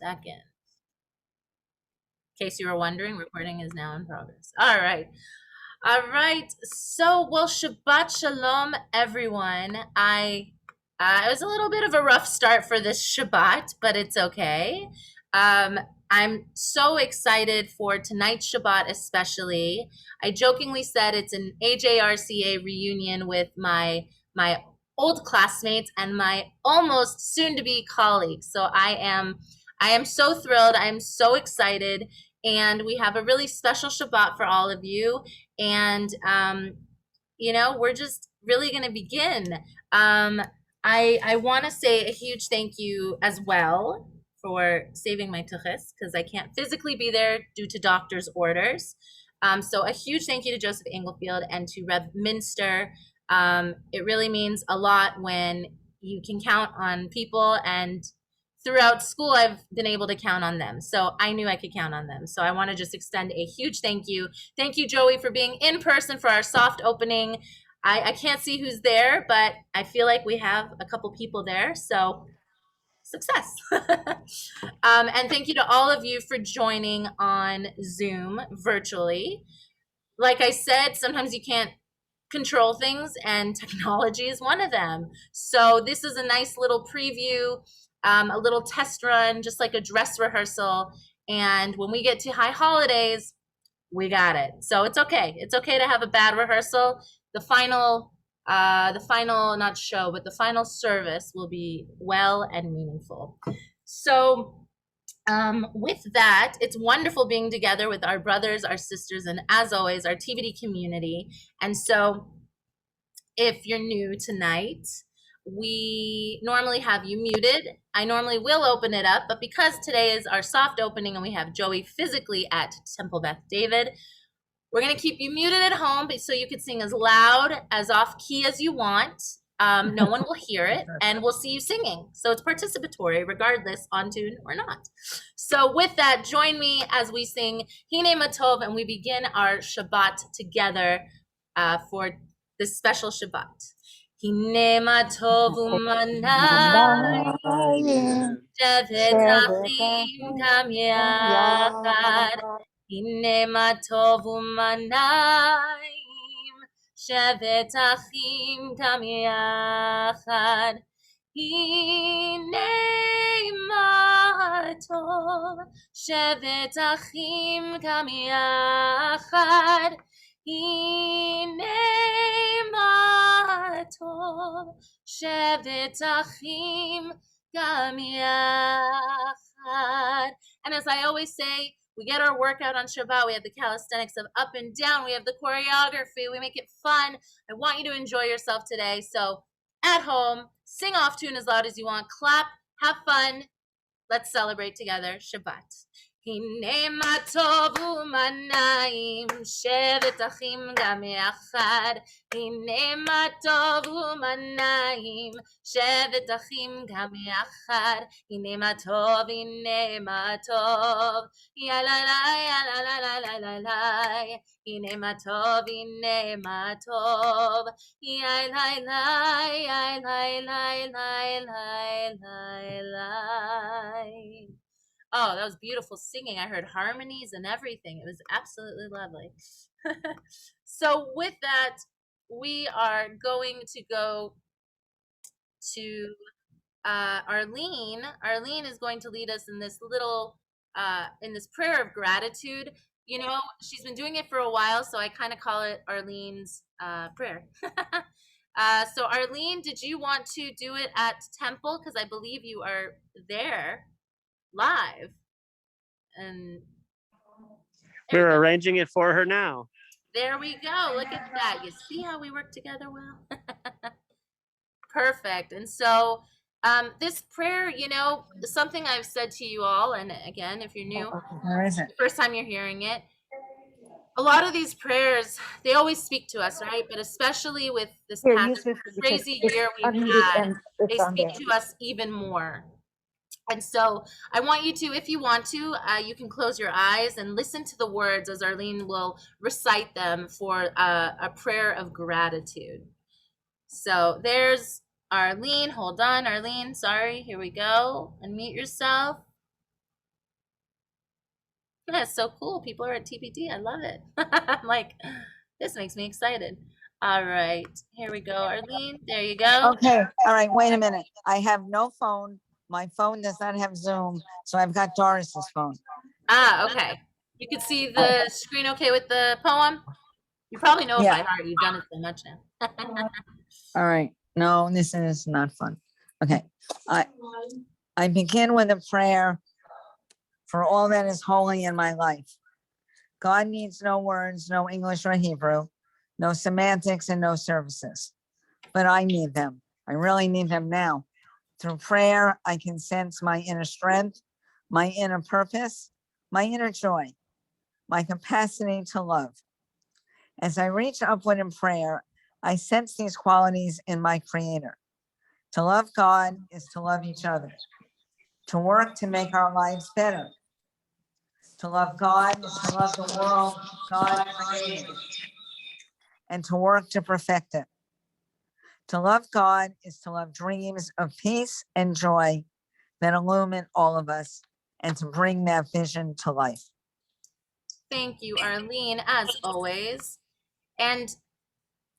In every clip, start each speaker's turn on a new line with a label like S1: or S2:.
S1: second. In case you were wondering, recording is now in progress. All right. All right. So, well, Shabbat Shalom, everyone. It was a little bit of a rough start for this Shabbat, but it's okay. I'm so excited for tonight's Shabbat, especially. I jokingly said it's an AJRCA reunion with my old classmates and my almost soon-to-be colleagues. So I am so thrilled. I'm so excited, and we have a really special Shabbat for all of you. And we're just really going to begin. I want to say a huge thank you as well for saving my tuchus, because I can't physically be there due to doctor's orders. So a huge thank you to Joseph Englefield and to Rev Minster. It really means a lot when you can count on people, and throughout school I've been able to count on them, so I knew I could count on them. So I want to just extend a huge thank you. Thank you, Joey, for being in person for our soft opening. I can't see who's there, but I feel like we have a couple people there, so success. And thank you to all of you for joining on Zoom virtually. Like I said, sometimes you can't control things, and technology is one of them. So this is a nice little preview, a little test run, just like a dress rehearsal. And when we get to high holidays, we got it. So it's okay. It's okay to have a bad rehearsal. The final not show, but the final service will be well and meaningful. So with that, it's wonderful being together with our brothers, our sisters, and as always, our TVD community. And so if you're new tonight, we normally have you muted. I normally will open it up, but because today is our soft opening and we have Joey physically at Temple Beth David, we're going to keep you muted at home so you can sing as loud, as off key as you want. No one will hear it, and we'll see you singing. So it's participatory, regardless, on tune or not. So with that, join me as we sing Hine Matov, and we begin our Shabbat together for this special Shabbat. Hine Matov u'manayim, shevet achim kam yachad. Hine matov u'manayim, shevet achim kam yachad. Hine matov, shevet achim kam yachad. Hine matov, shevet achim kam yachad. And as I always say, we get our workout on Shabbat. We have the calisthenics of up and down. We have the choreography. We make it fun. I want you to enjoy yourself today. So at home, sing off tune as loud as you want. Clap, have fun. Let's celebrate together Shabbat. Hine matov u'manayim, shevet achim gam yachad. Hine matov u'manayim, shevet achim gam yachad. Hine matov, ya la la, ya la la la la la la. Hine matov, ya la la, ya la la la la. Oh, that was beautiful singing. I heard harmonies and everything. It was absolutely lovely. So with that, we are going to go to Arlene. Arlene is going to lead us in this little, in this prayer of gratitude. You know, she's been doing it for a while, so I kind of call it Arlene's prayer. So Arlene, did you want to do it at Temple? Because I believe you are there live. And
S2: we're arranging it for her now.
S1: There we go. Look at that. You see how we work together well? Perfect. And so this prayer, you know, something I've said to you all, and again, if you're new, first time you're hearing it, a lot of these prayers, they always speak to us, right? But especially with this past crazy year we've had, they speak to us even more. And so I want you to, if you want to, you can close your eyes and listen to the words as Arlene will recite them for a prayer of gratitude. So there's Arlene. Hold on, Arlene. Sorry. Here we go. Unmute yourself. That's so cool. People are at TBD. I love it. I'm like, this makes me excited. All right, here we go, Arlene. There you go.
S3: Okay, all right, wait a minute. I have no phone. My phone does not have Zoom, so I've got Doris's phone.
S1: Ah, okay. You can see the screen okay with the poem? You probably know it by
S3: Yeah.
S1: heart. You've done it so much now.
S3: All right, no, this is not fun. Okay, I begin with a prayer for all that is holy in my life. God needs no words, no English or Hebrew, no semantics and no services, but I need them. I really need them now. Through prayer, I can sense my inner strength, my inner purpose, my inner joy, my capacity to love. As I reach upward in prayer, I sense these qualities in my Creator. To love God is to love each other, to work to make our lives better. To love God is to love the world God created, and to work to perfect it. To love God is to love dreams of peace and joy that illumine all of us, and to bring that vision to life.
S1: Thank you, Arlene, as always. And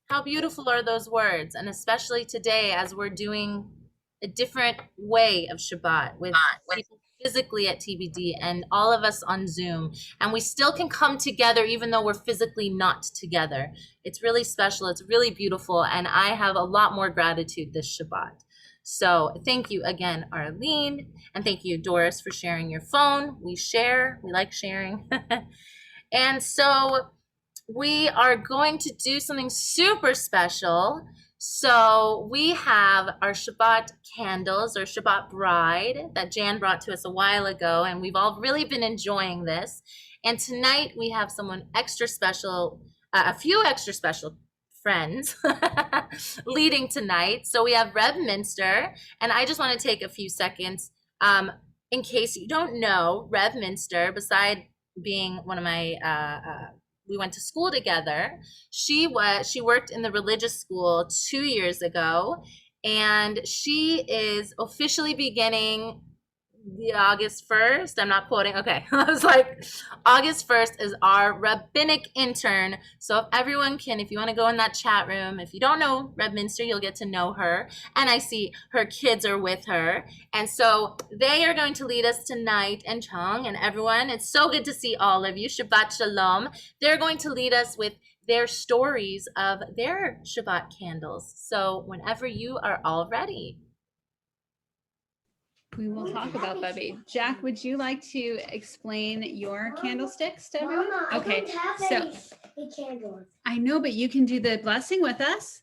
S1: how beautiful are those words? And especially today, as we're doing a different way of Shabbat with people physically at TBD and all of us on Zoom. And we still can come together even though we're physically not together. It's really special. It's really beautiful. And I have a lot more gratitude this Shabbat. So thank you again, Arlene. And thank you, Doris, for sharing your phone. We share, we like sharing. And so we are going to do something super special. So we have our Shabbat candles, or Shabbat bride, that Jan brought to us a while ago, and we've all really been enjoying this. And tonight we have someone extra special, a few extra special friends leading tonight. So we have Reb Minster, and I just want to take a few seconds. In case you don't know, Reb Minster, beside being one of my we went to school together. She worked in the religious school 2 years ago, and she is officially beginning the August 1st. I'm not quoting. Okay. I was like, August 1st is our rabbinic intern. So if everyone can, if you want to go in that chat room, if you don't know Reb Minster, you'll get to know her. And I see her kids are with her. And so they are going to lead us tonight, and Chung and everyone. It's so good to see all of you. Shabbat Shalom. They're going to lead us with their stories of their Shabbat candles. So whenever you are all ready.
S4: We will talk about that, babe. Jack, would you like to explain your candlesticks to everyone?
S5: Mama,
S4: Okay,
S5: I don't have a candle.
S4: I know, but you can do the blessing with us.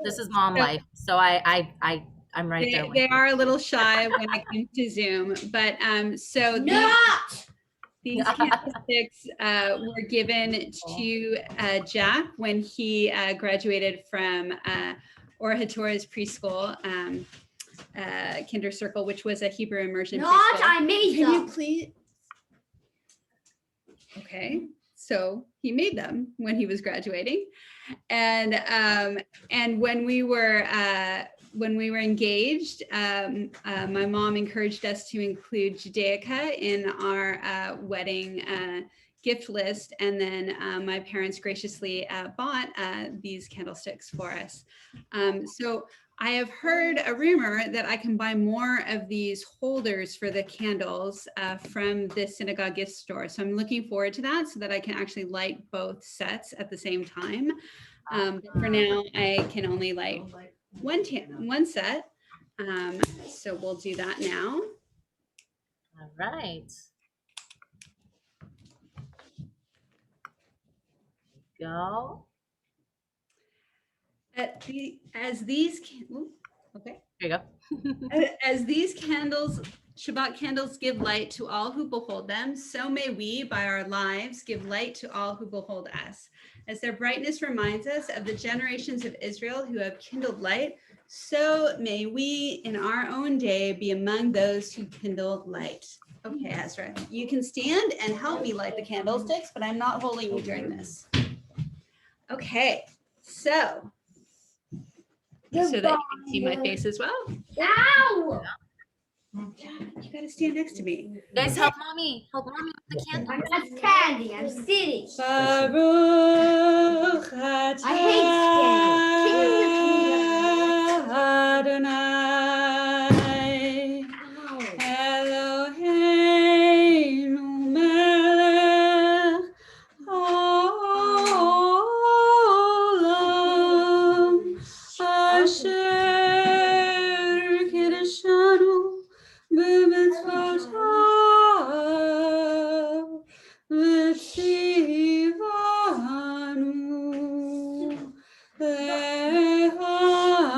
S1: This is mom life, so I'm right there.
S4: They are a little shy when it comes to Zoom, but so these candlesticks were given to Jack when he graduated from Orator's preschool. Kinder Circle, which was a Hebrew immersion preschool.
S5: I made them.
S4: Can you please? Okay, so he made them when he was graduating, and when we were engaged, my mom encouraged us to include Judaica in our wedding gift list, and then my parents graciously bought these candlesticks for us. So I have heard a rumor that I can buy more of these holders for the candles from the synagogue gift store. So I'm looking forward to that so that I can actually light both sets at the same time. But for now, I can only light one set. So we'll do that now.
S1: All right. Go.
S4: As these candles, Shabbat candles give light to all who behold them, so may we, by our lives, give light to all who behold us. As their brightness reminds us of the generations of Israel who have kindled light, so may we in our own day be among those who kindle light. Okay, Ezra, you can stand and help me light the candlesticks, but I'm not holding you during this. Okay, so that you can see my face as well.
S5: Ow!
S4: You gotta stand next to me.
S1: Guys, help mommy with the candle.
S5: That's candy. I'm sitting.
S4: Baruch
S5: I hate scandals. Can you lift me up?
S4: Adonai
S5: Ow.
S4: Eloheinu melech haolam asher kiddushanu b'mitzvotav v'tzivanu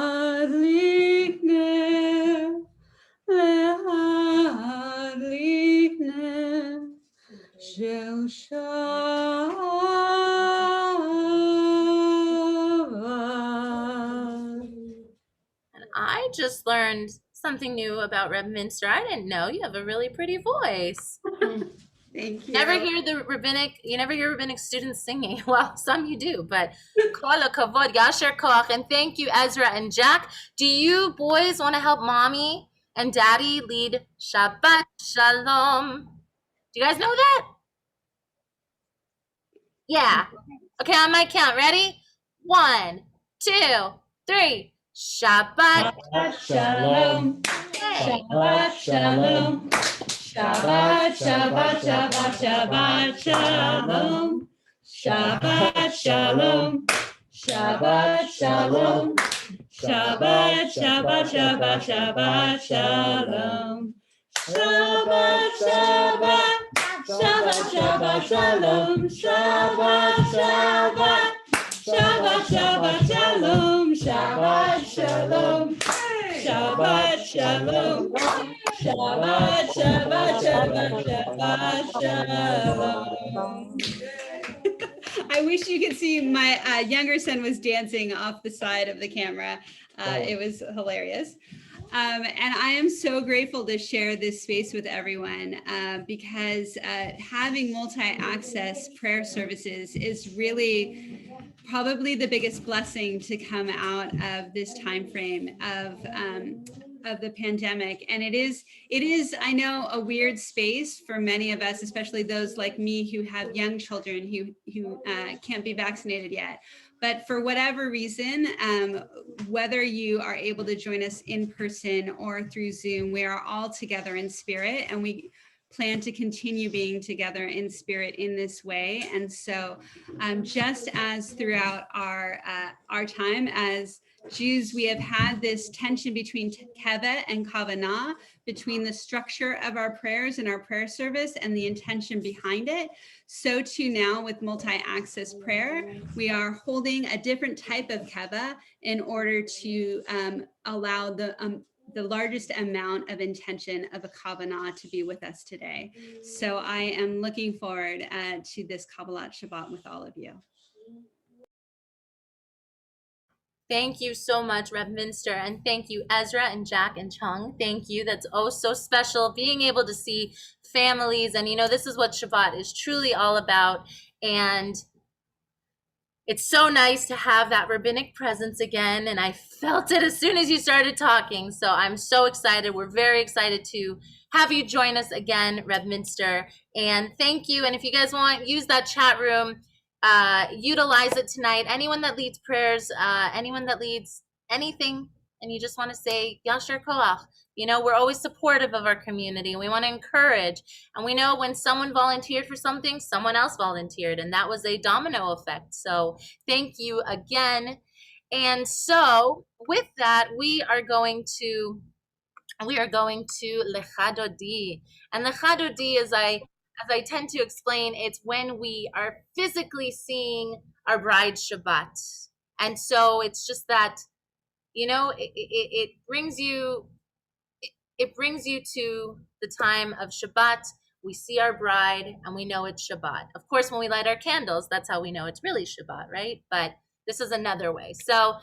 S4: להדליק נר, להדליק נר של שבת.
S1: And I just learned something new about Reb Minster. I didn't know you have a really pretty voice.
S4: Thank you.
S1: You never hear rabbinic students singing. Well, some you do, but kol hakavod, yasher koach, and thank you, Ezra and Jack. Do you boys want to help mommy and daddy lead Shabbat Shalom? Do you guys know that? Yeah. Okay, on my count. Ready? 1, 2, 3. Shabbat
S4: Shalom, Shabbat Shalom, Shabbat, Shabbat, Shabbat, Shabbat Shalom, Shabbat Shalom, Shabbat Shalom, Shabbat, Shabbat, Shabbat, Shabbat Shalom, Shabbat, Shabbat, Shabbat, Shabbat Shalom, Shabbat, Shabbat. Shabbat, Shabbat, Shalom, Shabbat, Shalom, Shabbat, Shalom, Shabbat, Shabbat, Shabbat, Shabbat, Shalom. I wish you could see my younger son was dancing off the side of the camera. It was hilarious. And I am so grateful to share this space with everyone because having multi-access prayer services is really probably the biggest blessing to come out of this time frame of the pandemic. And it is, I know, a weird space for many of us, especially those like me who have young children who can't be vaccinated yet. But for whatever reason, whether you are able to join us in person or through Zoom, we are all together in spirit, and we plan to continue being together in spirit in this way. And so just as throughout our time as Jews, we have had this tension between keva and kavanah, between the structure of our prayers and our prayer service and the intention behind it. So too now with multi-access prayer, we are holding a different type of keva in order to allow the largest amount of intention of a kavanah to be with us today. So I am looking forward to this Kabbalat Shabbat with all of you.
S1: Thank you so much, Reb Minster, and thank you, Ezra and Jack and Chung. Thank you. That's oh so special, being able to see families. And, you know, this is what Shabbat is truly all about. And it's so nice to have that rabbinic presence again. And I felt it as soon as you started talking. So I'm so excited. We're very excited to have you join us again, Reb Minster. And thank you. And if you guys want, use that chat room. Utilize it tonight. Anyone that leads prayers, anyone that leads anything, and you just want to say Yasher Koach. You know, we're always supportive of our community, and we want to encourage. And we know when someone volunteered for something, someone else volunteered, and that was a domino effect. So thank you again. And so with that, we are going to Lecha Dodi. And Lecha Dodi, as I tend to explain, it's when we are physically seeing our bride Shabbat. And so it's just that, you know, it brings you to the time of Shabbat. We see our bride and we know it's Shabbat. Of course, when we light our candles, that's how we know it's really Shabbat, right? But this is another way. So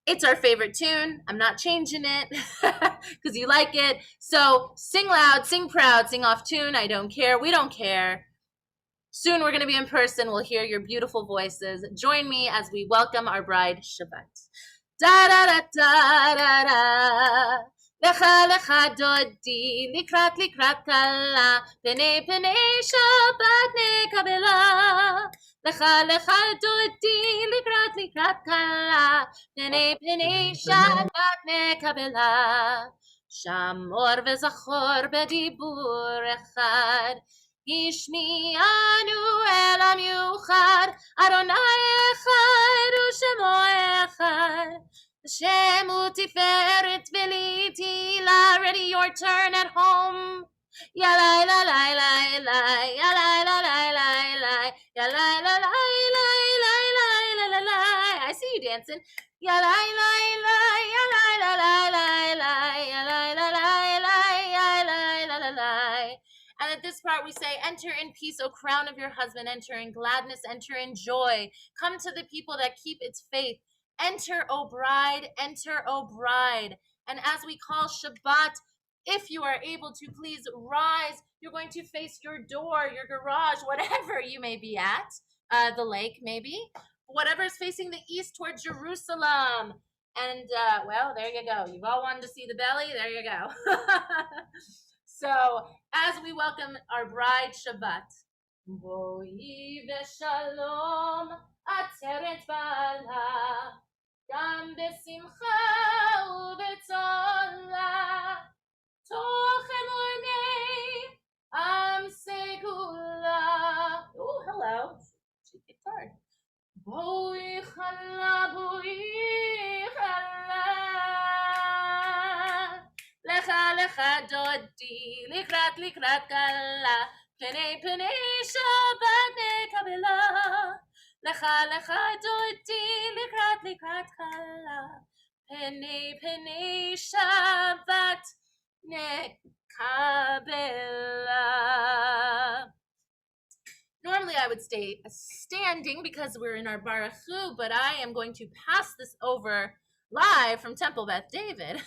S1: it's our favorite tune. I'm not changing it because you like it. So sing loud, sing proud, sing off tune. I don't care. We don't care. Soon we're going to be in person. We'll hear your beautiful voices. Join me as we welcome our bride Shabbat. Da da da da da da. לך לך דודי, לקראת לקראת כלה, פני פני שבת נקבלה. לך לך דודי, לקראת לקראת כלה, פני פני שבת נקבלה. שמור וזכור בדיבור אחד, השמיענו אל המיוחד, אדוני אחד ושמו אחד. Hashem utiferet v'li tila. Ready, your turn at home. Ya la la la la la, ya la la la la la, ya la la la la la la la la. I see you dancing. Ya la la la, ya la la la la la, ya la la la la, ya la la la la. And at this part we say, enter in peace, O crown of your husband, enter in gladness, enter in joy. Come to the people that keep its faith. Enter, O bride, enter, O bride. And as we call Shabbat, if you are able to, please rise. You're going to face your door, your garage, whatever you may be at, the lake maybe, whatever is facing the east towards Jerusalem. And well, there you go. You've all wanted to see the belly. There you go. So as we welcome our bride Shabbat, Boi v'shalom atzeret bala, גם בשמחה ובצלה, תוך אמוני עם סגולה. Oh, hello. She guitar. בואי חלה, בואי חלה. לך לך דודי, לקראת לקראת כלה, פני פני שבת נקבלה. לך לך דודי, לקראת לקראת כלה, פני פני שבת נקבלה. Normally I would stay standing because we're in our Baruch Hu, but I am going to pass this over live from Temple Beth David.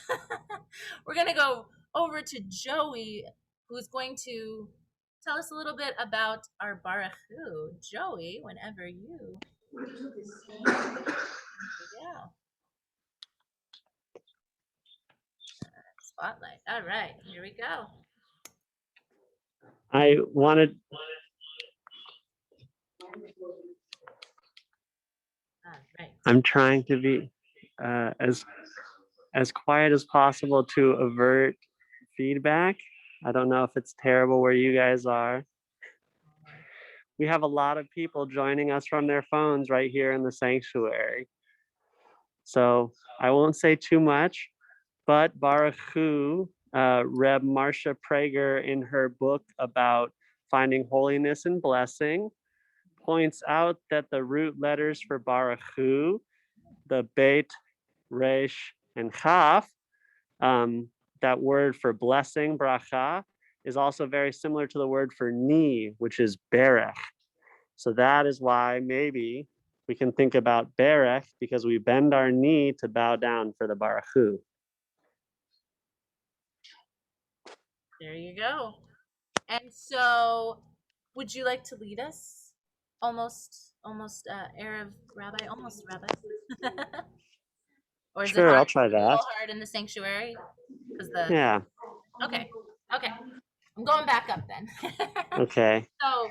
S1: We're going to go over to Joey, who's going to tell us a little bit about our Baruch Hu. Joey, whenever you. Yeah. Spotlight. All right, here we go.
S2: I wanted.
S1: All right.
S2: I'm trying to be as quiet as possible to avert feedback. I don't know if it's terrible where you guys are. We have a lot of people joining us from their phones right here in the sanctuary. So I won't say too much, but Baruch Hu, Reb Marcia Prager, in her book about finding holiness and blessing, points out that the root letters for Baruch Hu, the Beit, Resh, and Chaf, that word for blessing, bracha, is also very similar to the word for knee, which is berech. So that is why maybe we can think about berech, because we bend our knee to bow down for the Baruch Hu.
S1: There you go. And so, would you like to lead us? Almost Erev Rabbi, almost Rabbi. Or is
S2: Sure,
S1: it hard?
S2: I'll try
S1: A little
S2: that.
S1: hard in the sanctuary?
S2: Yeah.
S1: Okay. I'm going back up then.
S2: Okay.
S1: So,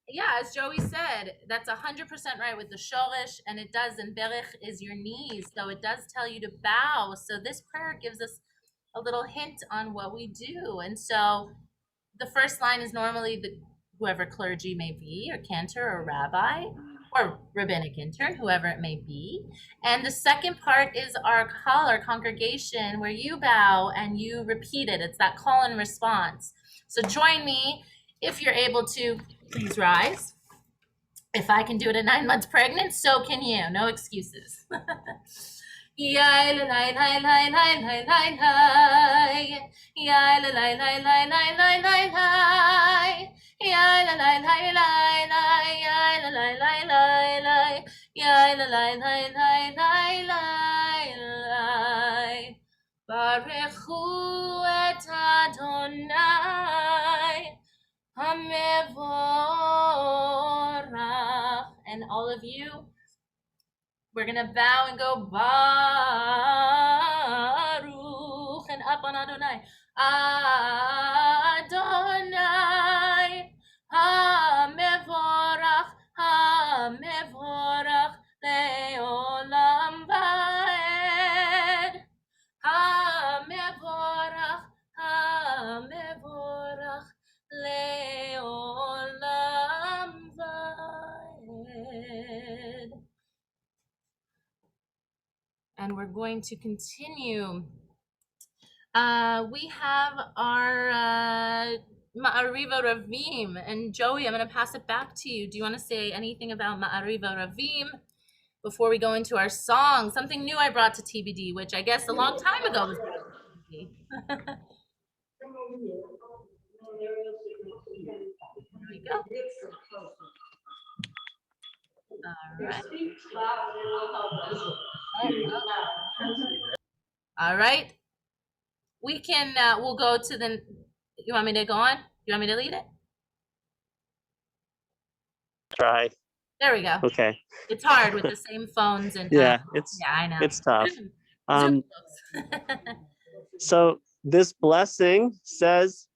S1: yeah, as Joey said, that's 100% right with the shorish, and it does, and berech is your knees, so it does tell you to bow. So this prayer gives us a little hint on what we do. And so the first line is normally whoever clergy may be, or cantor, or rabbi, or rabbinic intern, whoever it may be. And the second part is our call, our congregation, where you bow and you repeat it. It's that call and response. So join me. If you're able to, please rise. If I can do it at 9 months pregnant, so can you. No excuses. Barechu et Adonai Hamevorach. And all of you, we're gonna bow and go Baruch, and on Adonai. Adonai, HaMevorach, HaMevorach, Leolam Vaed. HaMevorach, HaMevorach, Leolam Vaed. And we're going to continue. We have our Ma'ariva Ravim. And Joey, I'm going to pass it back to you. Do you want to say anything about Ma'ariva Ravim before we go into our song? Something new I brought to TBD, which I guess a long time ago was brought to TBD. Here we go. All right. All right. We can, we'll go to the, you want me to go on? You want me to lead it?
S2: Try.
S1: There we go.
S2: Okay.
S1: It's hard with the same phones and
S2: Yeah,
S1: I know.
S2: it's tough.
S1: Zoom.
S2: So this blessing says,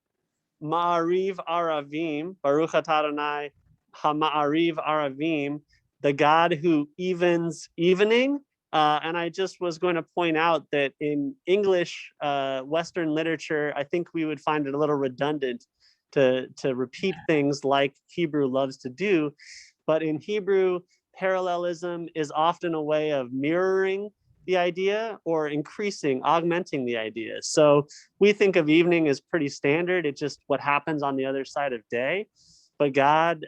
S2: Ma'ariv Aravim, Baruch atah Adonai, HaMa'ariv Aravim, the God who evens evening. And I just was going to point out that in English, Western literature, I think we would find it a little redundant to repeat things like Hebrew loves to do. But in Hebrew, parallelism is often a way of mirroring the idea or increasing, augmenting the idea. So we think of evening as pretty standard. It's just what happens on the other side of day. But God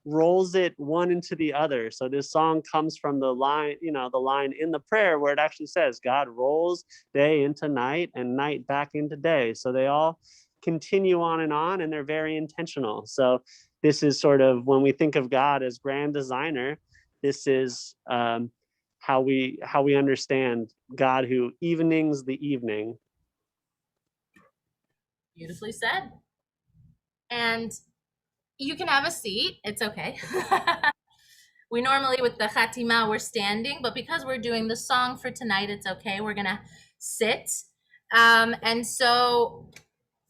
S2: rolls it one into the other. So this song comes from the line, the line in the prayer where it actually says, God rolls day into night and night back into day. So they all continue on, and they're very intentional. So this is sort of, when we think of God as grand designer, this is how we understand God who evenings the evening.
S1: Beautifully said. And you can have a seat. It's okay. We normally, with the Chatima, we're standing, but because we're doing the song for tonight, it's okay. We're going to sit. And so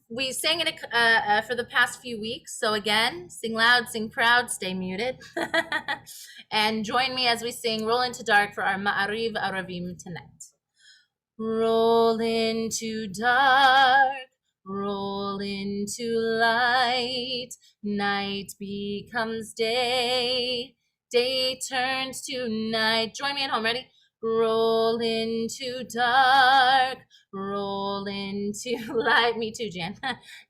S1: we sang it for the past few weeks. So again, sing loud, sing proud, stay muted. And join me as we sing Roll Into Dark for our Ma'ariv Aravim tonight. Roll into dark, roll into light, night becomes day, day turns to night. Join me at home, ready? Roll into dark, roll into light. Me too, Jan.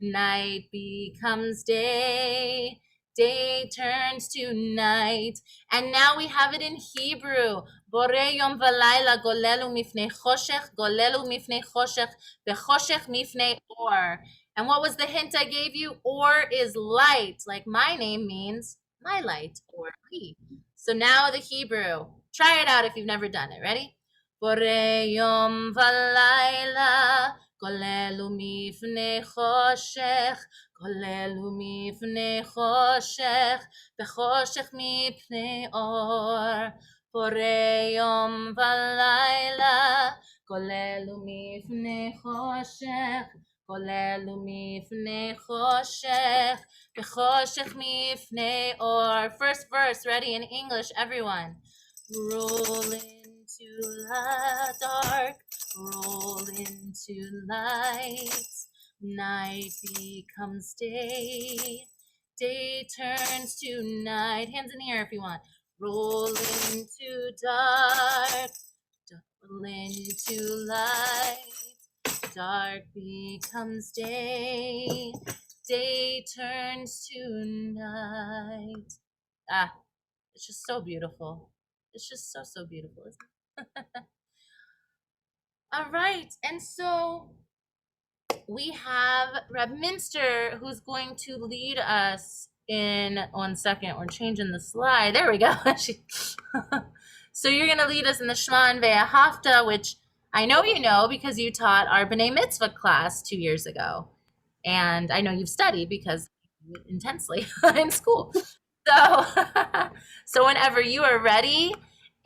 S1: Night becomes day, day turns to night. And now we have it in Hebrew. Borei yom v'layla golelu mifnei choshech, golelu mifnei choshech, v'choshech mifnei or. And what was the hint I gave you? Or is light, like my name means my light, or me. So now the Hebrew. Try it out if you've never done it. Ready? Borei yom v'layla golelu mifnei choshech, golelu mifnei choshech, v'choshech mifnei or. Borei yom v'layla, golelu mifnei choshech, golelu mifnei choshech, v'choshech mifnei or. First verse, ready in English, everyone. Roll into the dark, roll into light, night becomes day, day turns to night. Hands in the air if you want. Roll into dark, roll into light, dark becomes day, day turns to night. Ah, it's just so beautiful. It's just so, so beautiful, isn't it? All right, and so we have Reb Minster, who's going to lead us in 1 second. We're changing the slide. There we go. So you're going to lead us in the Shema and Ve'ahavta, which I know you know because you taught our B'nai Mitzvah class 2 years ago. And I know you've studied because intensely in school. So, so whenever you are ready,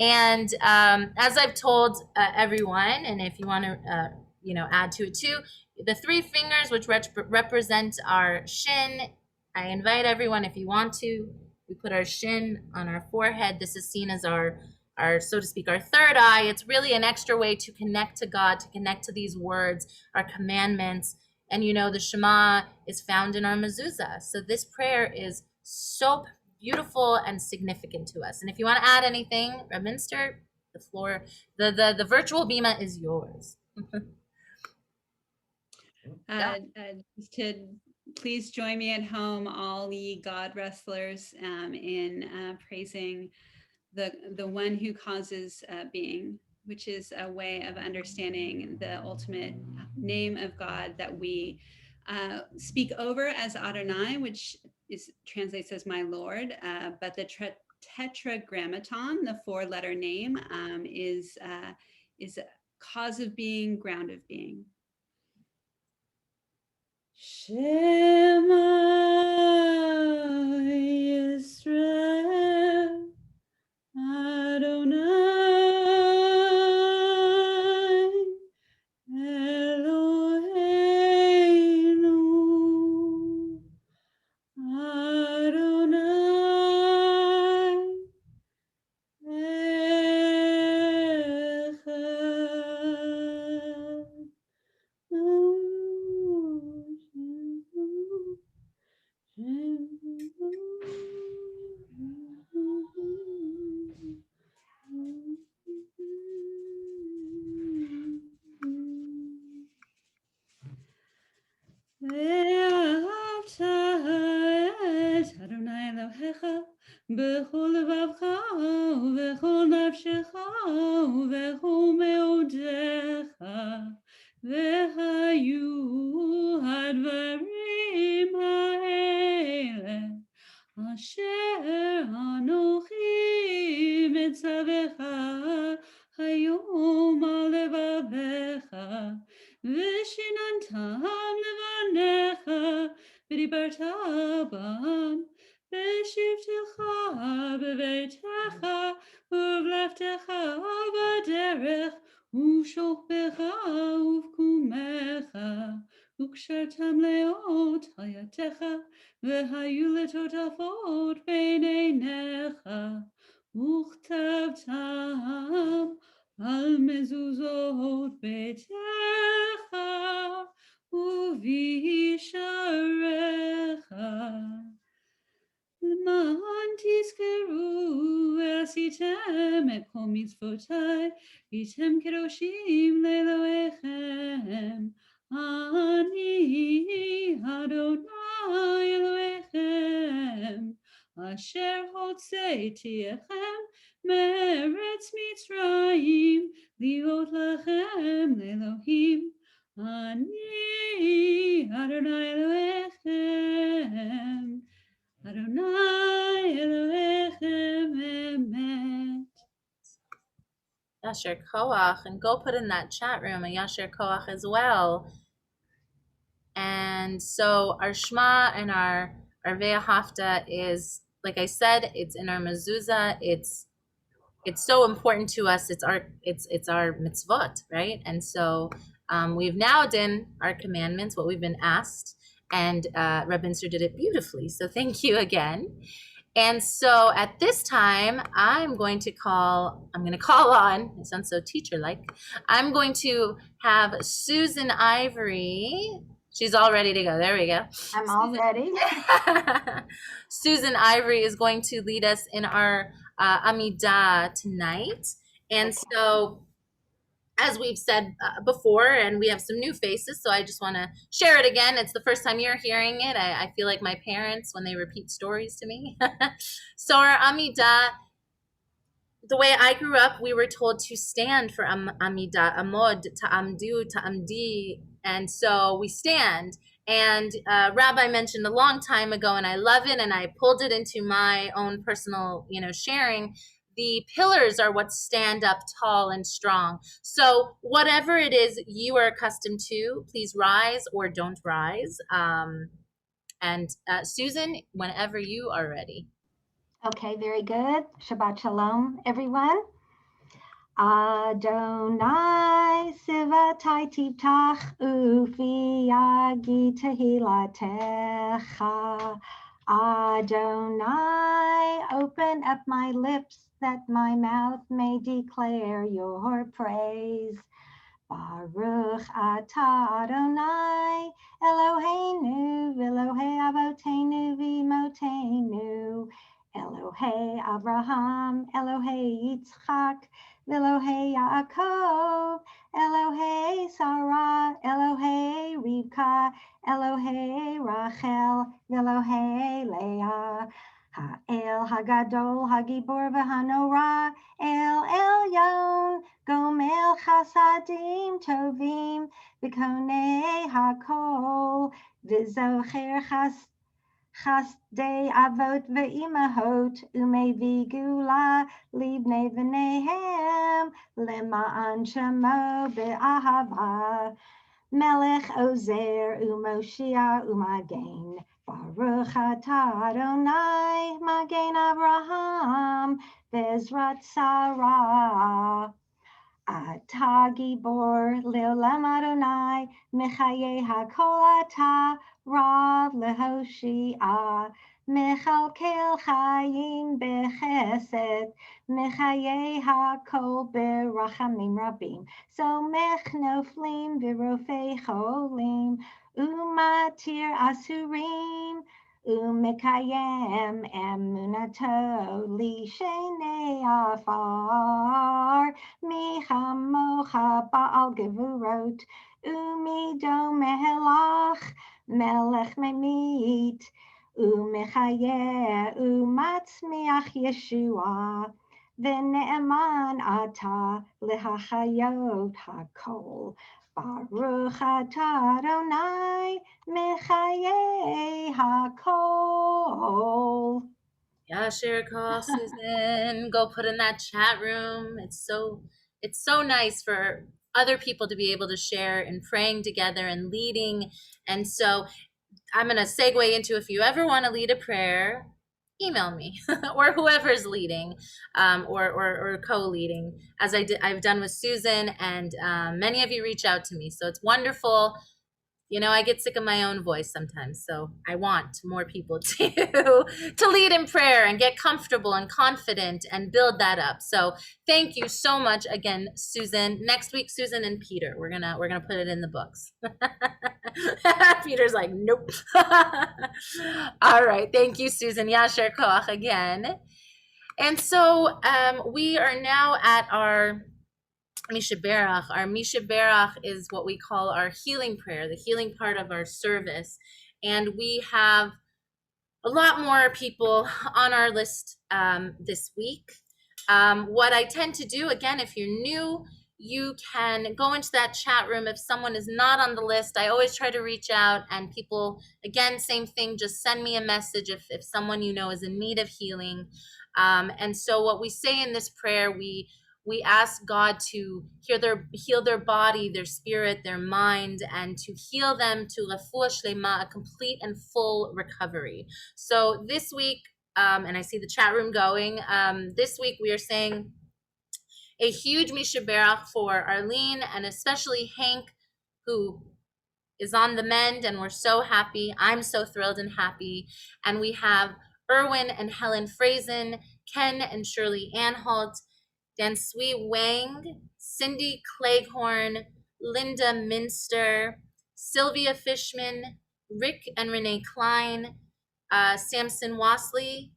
S1: and as I've told everyone, and if you want to add to it too. The 3 fingers, which represent our shin. I invite everyone, if you want to, we put our shin on our forehead. This is seen as our, so to speak, our third eye. It's really an extra way to connect to God, to connect to these words, our commandments. And the Shema is found in our mezuzah. So this prayer is so beautiful and significant to us. And if you want to add anything, Minster, the floor, the virtual bima is yours.
S4: Just to please join me at home, all ye God wrestlers, in praising the one who causes being, which is a way of understanding the ultimate name of God that we speak over as Adonai, which translates as my Lord, but the tetragrammaton, the 4-letter name, is cause of being, ground of being. Shema Yisrael Adonai Eloheinu Adonai Echad. ואהבת את אדוני אלוהיך בכל לבבך ובכל נפשך ובכל מאודיך, והיו הדברים האלה אשר אנוכי מצווך היום על לבביך, ושיננתם לבניך ודיברת בם בשבתך בביתך ובלכתך בדרך ושוכבך ובקומך, וקשרתם לאות על ידך והיו לטוטפות בין עיניך, וכתבתם על מזוזות ביתך ובשעריך, למען תזכרו ועשיתם את כל מצוותיי, והייתם קדושים לאלוהיכם. אני אדוני אלוהיכם, אשר הוצאתיכם מארץ מצרים, להיות לכם לאלוהים. אני אדוני אלוהיכם, אדוני אלוהיכם אמת.
S1: Yasher Koach, and go put in that chat room a Yasher Koach as well. And so our Shema and our Ve'ahavta is, like I said, it's in our mezuzah. It's so important to us. It's our mitzvot, right? And so we've now done our commandments, what we've been asked, and Rabbi Minster did it beautifully. So thank you again. And so at this time, I'm going to call on, it sounds so teacher-like, I'm going to have Susan Ivory. She's all ready to go. There we go.
S5: I'm all ready.
S1: Susan Ivory is going to lead us in our Amidah tonight. And so, as we've said before, and we have some new faces, so I just want to share it again. It's the first time you're hearing it. I feel like my parents when they repeat stories to me. So our Amidah, the way I grew up, we were told to stand for Amidah, Amod, Ta'amdu, Ta'amdi, and so we stand. And Rabbi mentioned a long time ago, and I love it, and I pulled it into my own personal, sharing. The pillars are what stand up tall and strong. So whatever it is you are accustomed to, please rise or don't rise. And Susan, whenever you are ready.
S5: Okay, very good. Shabbat Shalom, everyone. Adonai sivatai tiftach ufi yagi tehilatecha. Adonai, open up my lips that my mouth may declare your praise. Baruch atah Adonai, Eloheinu, v'Elohei avoteinu v'imotenu, Elohei Abraham, Elohei Yitzchak, v'Elohei Yaakov, Elohei Sarah, Elohei Rivka, Elohei Rachel, v'Elohei Leah. Ha'el Hagadol, Hagibor v'Hanora, El Elyon, Gomel Chasadim Tovim, V'Konei Hakol, V'Zocher Chasdei Avot V'Imahot, Umevi Gula, Libnei V'Nehem, Lema'an Shemo Be'ahava, Melech Ozer U'Moshia U'Magen, Baruch atah Adonai, Magen Abraham, Bezrat Sarah. Atah Gibor Leolam Adonai, Mechaye HaKol atah, Rav Lehoshia, Mechalkel Chayim Bechesed, Mechaye HaKol Berachamim Rabim, Somech Noflim V'Rofei Cholim, Umatir Asurim, Umekayem Emunato Lishenei Afar, Mi chamocha ba'al gevurot, umido mehelach, melech memit, umechaye, umatzmiach Yeshua, v'ne'eman ata lehachayot hakol. Baruch atah Adonai, mechaye hakol.
S1: Yasher call Susan. Go put in that chat room. It's so nice for other people to be able to share and praying together and leading. And so I'm going to segue into, if you ever want to lead a prayer, email me or whoever's leading, or co-leading, as I've done with Susan, and many of you reach out to me. So it's wonderful. You know, I get sick of my own voice sometimes, so I want more people to lead in prayer and get comfortable and confident and build that up. So thank you so much again, Susan. Next week, Susan and Peter, we're gonna put it in the books. Peter's like, nope. All right, thank you, Susan. Yasher koach again. And so we are now at our Mishaberach. Our Mishaberach is what we call our healing prayer, the healing part of our service. And we have a lot more people on our list this week. What I tend to do, again, if you're new, you can go into that chat room. If someone is not on the list, I always try to reach out, and people, again, same thing, just send me a message if someone you know is in need of healing. And so what we say in this prayer, we ask God to heal their body, their spirit, their mind, and to heal them to refuah shlema, a complete and full recovery. So this week, and I see the chat room going, this week we are saying a huge Mishaberach for Arlene, and especially Hank, who is on the mend, and we're so happy. I'm so thrilled and happy. And we have Erwin and Helen Frazen, Ken and Shirley Anhalt, Dansui Wang, Cindy Cleghorn, Linda Minster, Sylvia Fishman, Rick and Renee Klein, Samson Wasley,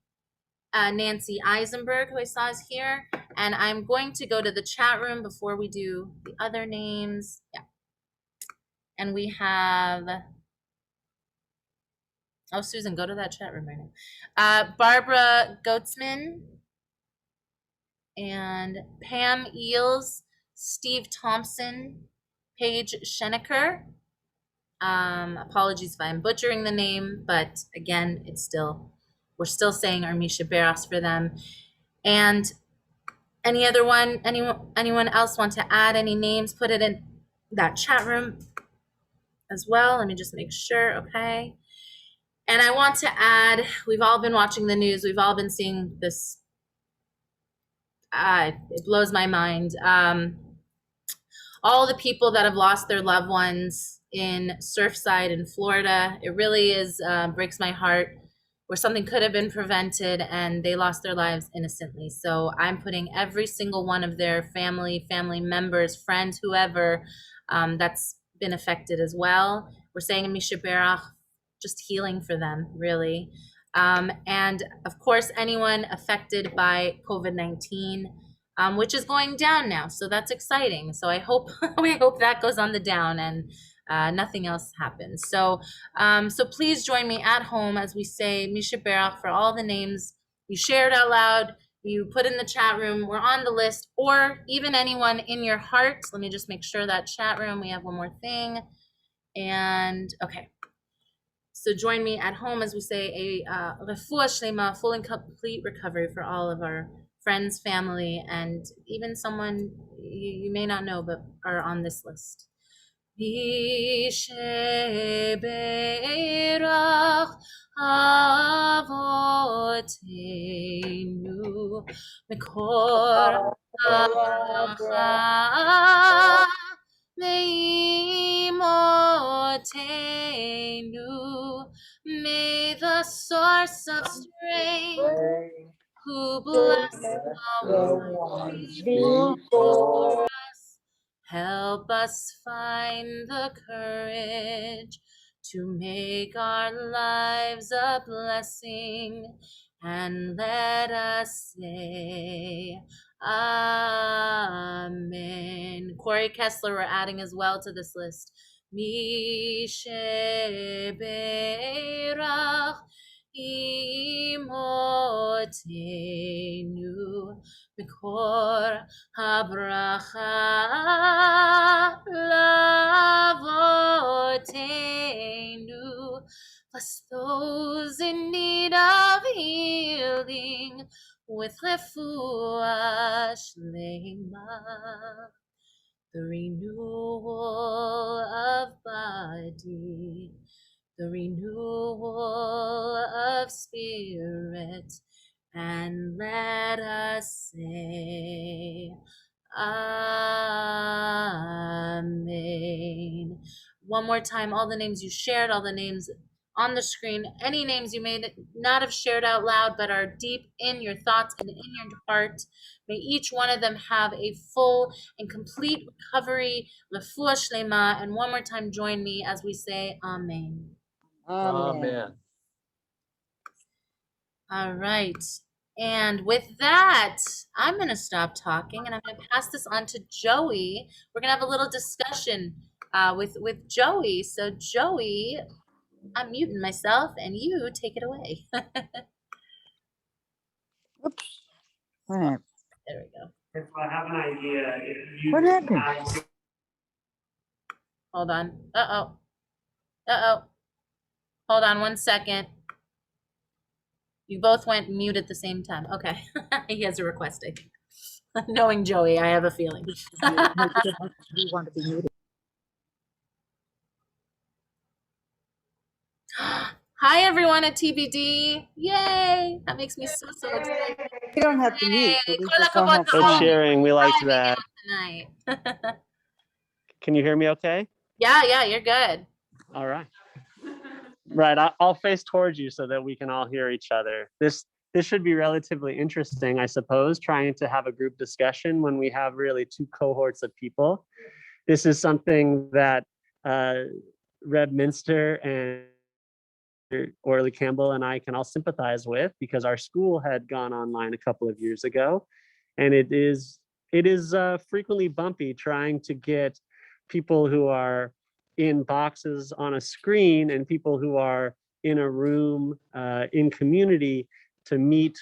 S1: Nancy Eisenberg, who I saw is here. And I'm going to go to the chat room before we do the other names. Yeah. And we have, oh, Susan, go to that chat room right now. Barbara Goetzman and Pam Eels, Steve Thompson, Paige Schenecker. Apologies if I'm butchering the name, but again, we're still saying our Mishaberachs for them. And anyone else want to add any names? Put it in that chat room as well. Let me just make sure. Okay. And I want to add, we've all been watching the news. We've all been seeing this it blows my mind. All the people that have lost their loved ones in Surfside in Florida, it really is breaks my heart, where something could have been prevented and they lost their lives innocently. So I'm putting every single one of their family members, friends, whoever that's been affected as well. We're saying in Misha Berach, just healing for them, really. And of course, anyone affected by COVID-19, which is going down now. So that's exciting. So I hope we hope that goes on the down and nothing else happens. So so please join me at home as we say Misha Berach for all the names you shared out loud, you put in the chat room, we're on the list, or even anyone in your heart. Let me just make sure that chat room, we have one more thing. And okay. So join me at home as we say a refuah shlema, full and complete recovery for all of our friends, family, and even someone you may not know but are on this list. Visheberach avotenu mikor haracha leimotenu. May the source of strength who bless the ones before us help us find the courage to make our lives a blessing, and let us say Amen. Corey Kessler, we're adding as well to this list. Misheberach imotenu mikor habracha lavotenu. Bless those in need of healing with refuah shlema, the renewal of body, the renewal of spirit, and let us say Amen. One more time, all the names you shared, all the names on the screen, any names you may not have shared out loud but are deep in your thoughts and in your heart. May each one of them have a full and complete recovery, refuah shlema, and one more time join me as we say Amen.
S3: Amen.
S1: All right. And with that, I'm going to stop talking and I'm going to pass this on to Joey. We're going to have a little discussion with Joey. So Joey, I'm muting myself and you take it away.
S3: Oops. What happened?
S1: There we go.
S2: If I have an idea, if you
S3: What happened?
S1: Hold on. Uh-oh. Uh-oh. Hold on 1 second. You both went mute at the same time. Okay. He has a request, I think. Knowing Joey, I have a feeling.
S3: We want to be muted.
S1: Hi, everyone at TBD. Yay. That makes me so excited.
S3: We don't have to mute, but we
S1: Kol
S3: just don't
S1: hakavod
S3: have
S1: to
S2: Good
S1: all.
S3: sound.
S2: sharing. We liked
S1: Driving
S2: that.
S1: out tonight.
S2: Can you hear me okay?
S1: Yeah, you're good.
S2: All right. Right. I'll face towards you so that we can all hear each other. This should be relatively interesting, I suppose, trying to have a group discussion when we have really two cohorts of people. This is something that Reb Minster and Orly Campbell and I can all sympathize with, because our school had gone online a couple of years ago, and it is frequently bumpy trying to get people who are in boxes on a screen and people who are in a room in community to meet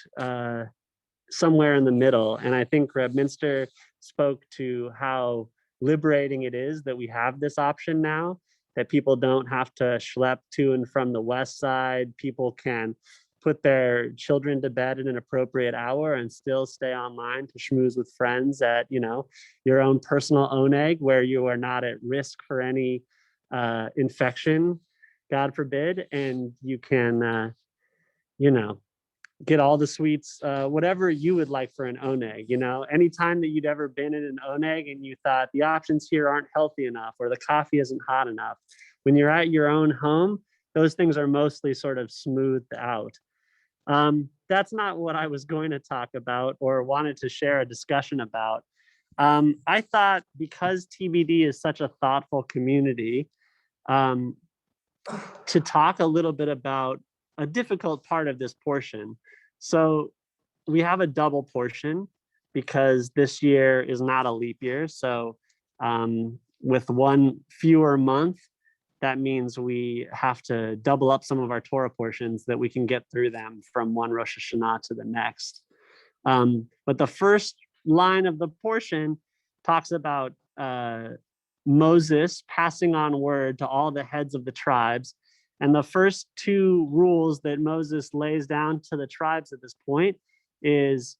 S2: somewhere in the middle. And I think Reb Minster spoke to how liberating it is that we have this option now, that people don't have to schlep to and from the west side. People can put their children to bed at an appropriate hour and still stay online to schmooze with friends at, your own personal oneg, where you are not at risk for any infection, God forbid. And you can, get all the sweets, whatever you would like for an oneg. You know, anytime that you'd ever been in an oneg and you thought the options here aren't healthy enough or the coffee isn't hot enough, when you're at your own home, those things are mostly sort of smoothed out. That's not what I was going to talk about or wanted to share a discussion about. I thought because TBD is such a thoughtful community, to talk a little bit about a difficult part of this portion. So we have a double portion because this year is not a leap year. So with one fewer month, that means we have to double up some of our Torah portions that we can get through them from one Rosh Hashanah to the next. But the first line of the portion talks about Moses passing on word to all the heads of the tribes. And the first two rules that Moses lays down to the tribes at this point is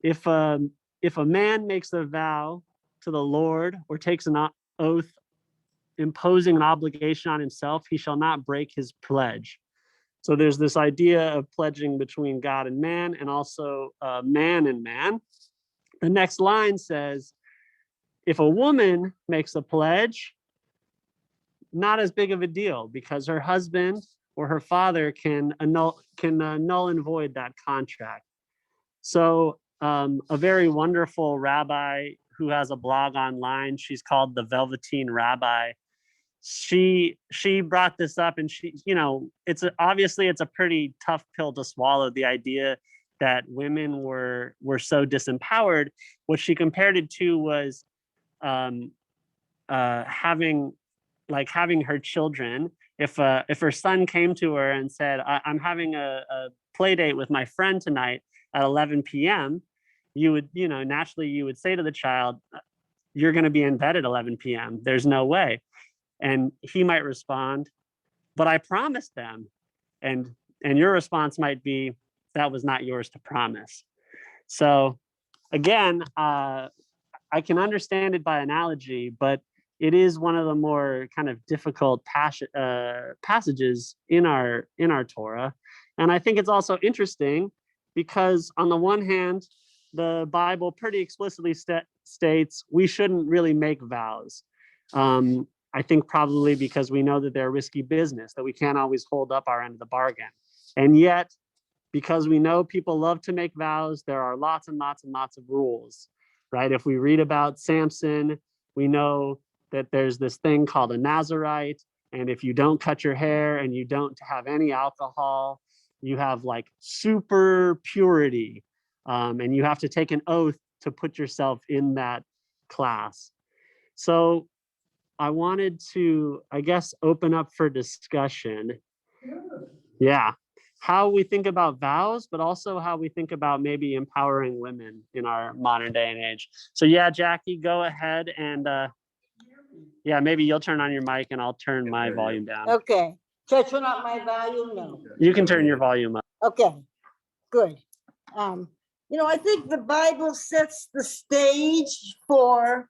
S2: if a man makes a vow to the Lord or takes an oath imposing an obligation on himself, he shall not break his pledge. So there's this idea of pledging between God and man, and also man and man. The next line says, if a woman makes a pledge, not as big of a deal because her husband or her father can null and void that contract. So a very wonderful rabbi who has a blog online, she's called the Velveteen Rabbi. She brought this up, and she, you know, obviously it's a pretty tough pill to swallow, the idea that women were so disempowered. What she compared it to was having her children. If her son came to her and said, I'm having a play date with my friend tonight at 11 p.m., you would, you know, naturally you would say to the child, you're going to be in bed at 11 p.m. There's no way. And he might respond, but I promised them. And your response might be, that was not yours to promise. So again, I can understand it by analogy, but it is one of the more kind of difficult passages in our Torah. And I think it's also interesting because on the one hand, the Bible pretty explicitly states we shouldn't really make vows. I think probably because we know that they're risky business, that we can't always hold up our end of the bargain. And yet, because we know people love to make vows, there are lots and lots and lots of rules, right? If we read about Samson, we know that there's this thing called a Nazirite. And if you don't cut your hair and you don't have any alcohol, you have like super purity. And you have to take an oath to put yourself in that class. So I wanted to, I guess, open up for discussion. Yeah. How we think about vows, but also how we think about maybe empowering women in our modern day and age. So yeah, Jackie, go ahead and yeah, maybe you'll turn on your mic and I'll turn my volume down.
S5: Okay. Should I turn up my volume? No.
S2: You can turn your volume up.
S5: Okay, good. You know, I think the Bible sets the stage for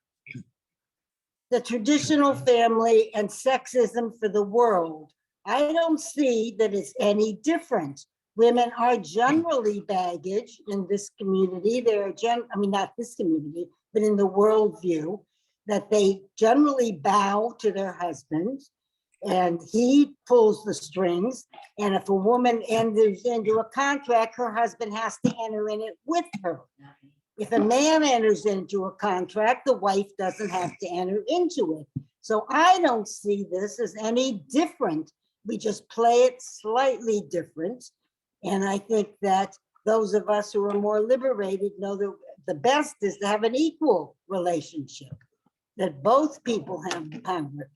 S5: the traditional family and sexism for the world. I don't see that it's any different. Women are generally baggage in this community. They're I mean, not this community, but in the worldview, that they generally bow to their husbands and he pulls the strings. And if a woman enters into a contract, her husband has to enter in it with her. If a man enters into a contract, the wife doesn't have to enter into it. So I don't see this as any different. We just play it slightly different. And I think that those of us who are more liberated know that the best is to have an equal relationship, that both people have the power.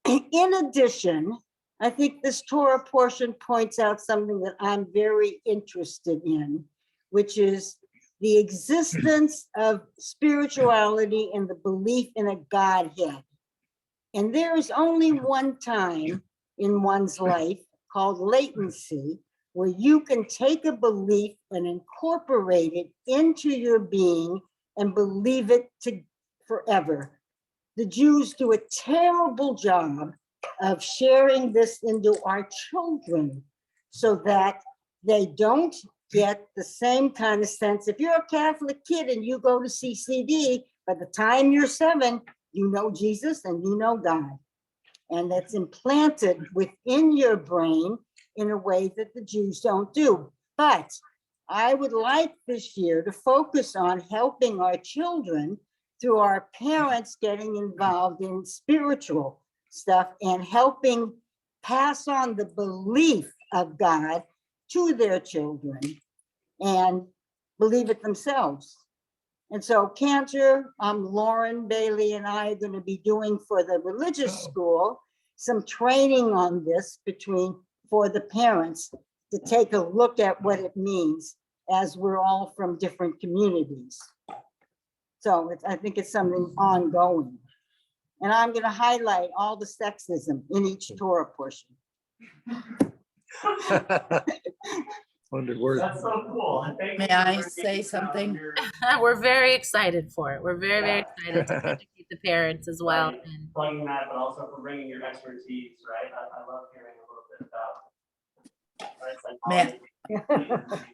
S5: In addition, I think this Torah portion points out something that I'm very interested in, which is the existence of spirituality and the belief in a Godhead. And there is only one time in one's life called latency, where you can take a belief and incorporate it into your being and believe it forever. The Jews do a terrible job of sharing this into our children so that they don't get the same kind of sense. If you're a Catholic kid and you go to CCD, by the time you're 7, you know Jesus and you know God. And that's implanted within your brain in a way that the Jews don't do. But I would like this year to focus on helping our children through our parents getting involved in spiritual stuff and helping pass on the belief of God to their children and believe it themselves. And so Cantor, Lauren Bailey and I are going to be doing for the religious school some training on this for the parents to take a look at what it means, as we're all from different communities. So I think it's something ongoing. And I'm going to highlight all the sexism in each Torah portion.
S2: That's so cool.
S6: May I say something?
S1: We're very excited for it. We're very, very excited to educate the parents as well. And
S2: Plugging that, but also for bringing your expertise, right? I love hearing a little bit about.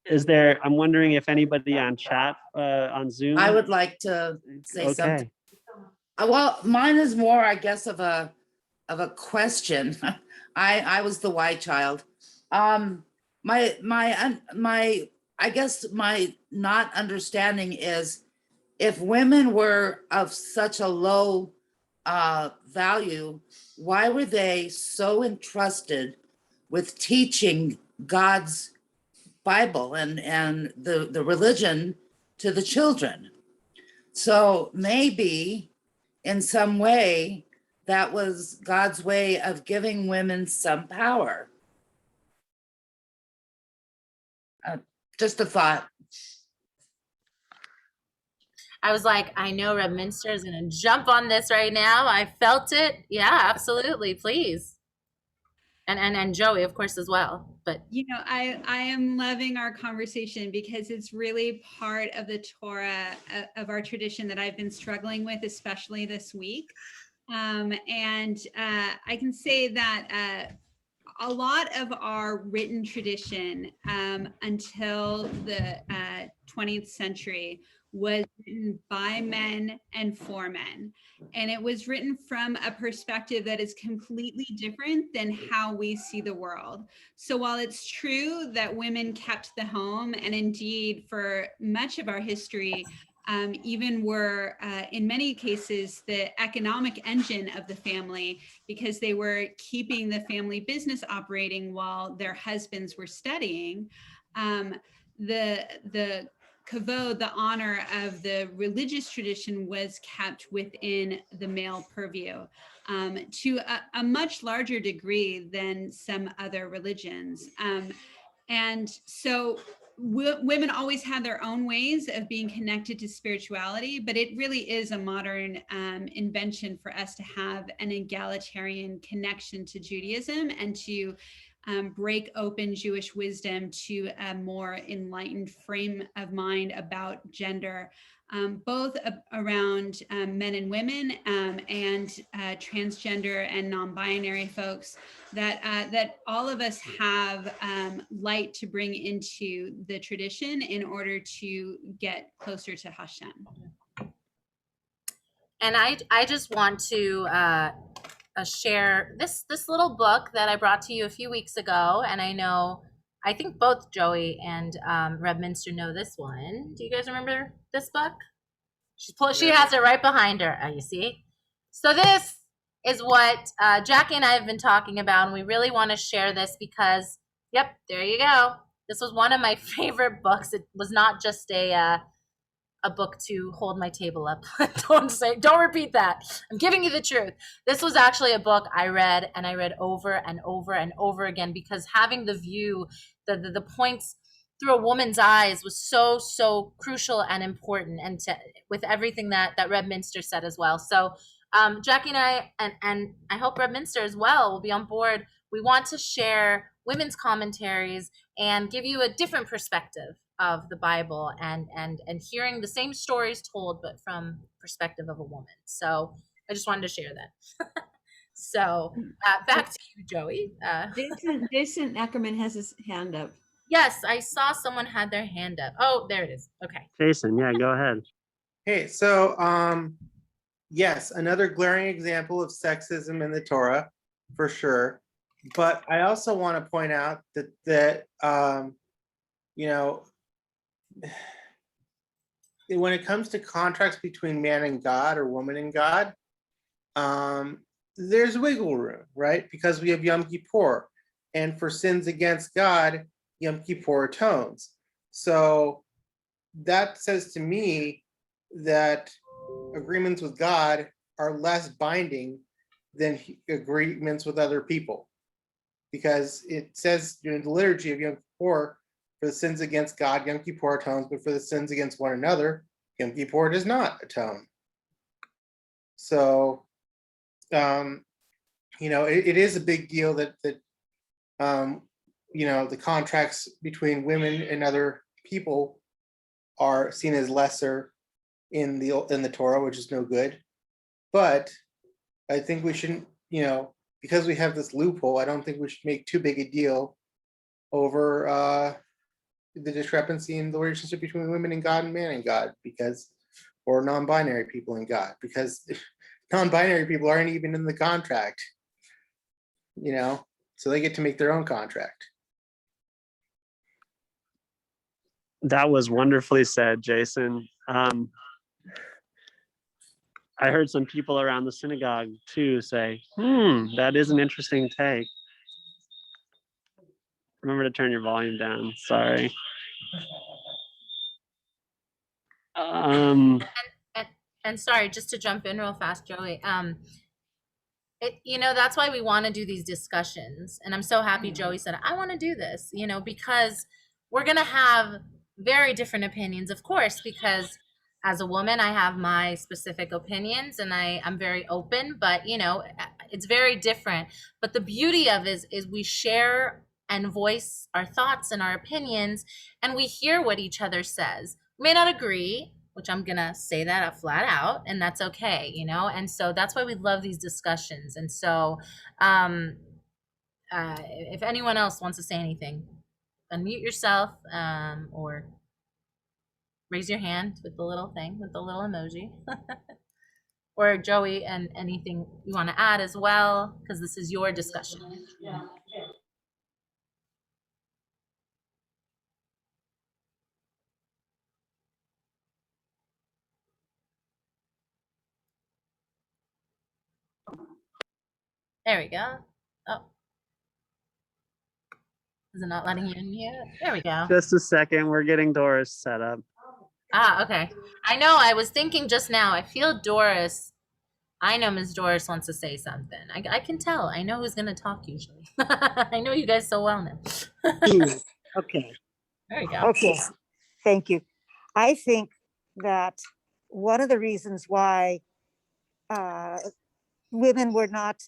S2: Is there, I'm wondering if anybody on chat, on Zoom?
S6: I would like to say something.
S2: Okay.
S6: Well, mine is more, I guess, of a question. I was the white child. I guess my not understanding is, if women were of such a low value, why were they so entrusted with teaching God's Bible and the religion to the children? So maybe in some way that was God's way of giving women some power. Just a thought.
S1: I was like, I know Reb Minster is going to jump on this right now. I felt it. Yeah, absolutely. Please. And Joey, of course, as well. But
S4: You know, I am loving our conversation because it's really part of the Torah of our tradition that I've been struggling with, especially this week. I can say that a lot of our written tradition until the 20th century was written by men and for men. And it was written from a perspective that is completely different than how we see the world. So while it's true that women kept the home, and indeed for much of our history, even were in many cases the economic engine of the family, because they were keeping the family business operating while their husbands were studying, the kavod, the honor of the religious tradition, was kept within the male purview to a much larger degree than some other religions. And so women always had their own ways of being connected to spirituality, but it really is a modern invention for us to have an egalitarian connection to Judaism and to break open Jewish wisdom to a more enlightened frame of mind about gender, both around men and women and transgender and non-binary folks, that all of us have light to bring into the tradition in order to get closer to Hashem.
S1: And I just want to share this little book that I brought to you a few weeks ago, and I think both Joey and Reb Minster know this one. Do you guys remember this book? She has it right behind her. You see? So this is what Jackie and I have been talking about, and we really want to share this because, yep, there you go. This was one of my favorite books. It was not just a book to hold my table up. Don't repeat that. I'm giving you the truth. This was actually a book I read, and I read over and over and over again, because having the view, the points through a woman's eyes was so crucial and important, and with everything that Reb Minster said as well. So Jackie and I, and I hope Reb Minster as well will be on board. We want to share women's commentaries and give you a different perspective of the Bible, and hearing the same stories told, but from perspective of a woman. So I just wanted to share that. So back to you, Joey.
S7: Jason Ackerman has his hand up.
S1: Yes, I saw someone had their hand up. Oh, there it is. Okay.
S2: Jason, yeah, go ahead.
S8: Hey, so yes, another glaring example of sexism in the Torah, for sure. But I also want to point out that you know, when it comes to contracts between man and God or woman and God, there's wiggle room, right? Because we have Yom Kippur, and for sins against God, Yom Kippur atones. So that says to me that agreements with God are less binding than agreements with other people, because it says in the liturgy of Yom Kippur, for the sins against God, Yom Kippur atones, but for the sins against one another, Yom Kippur does not atone. So, it is a big deal that the contracts between women and other people are seen as lesser in the Torah, which is no good. But I think we shouldn't, because we have this loophole, I don't think we should make too big a deal over the discrepancy in the relationship between women and God and man and God, or non-binary people and God, because non-binary people aren't even in the contract, so they get to make their own contract.
S2: That was wonderfully said, Jason. I heard some people around the synagogue too say, that is an interesting take. Remember to turn your volume down. Sorry.
S1: And sorry, just to jump in real fast, Joey. That's why we want to do these discussions. And I'm so happy Joey said, I want to do this, because we're going to have very different opinions, of course, because as a woman, I have my specific opinions and I'm very open, but it's very different. But the beauty of it is we share and voice our thoughts and our opinions, and we hear what each other says. We may not agree, which I'm going to say that flat out, and that's okay, and so that's why we love these discussions. And so if anyone else wants to say anything, unmute yourself or raise your hand with the little thing, with the little emoji. Or Joey, and anything you want to add as well, because this is your discussion. There we go. Oh. Is it not letting you in here? There we go.
S2: Just a second. We're getting Doris set up.
S1: Okay. I know. I was thinking just now. I feel Doris. I know Ms. Doris wants to say something. I can tell. I know who's going to talk usually. I know you guys so well now.
S9: Okay.
S1: There you go.
S9: Okay. Thank you. I think that one of the reasons why women were not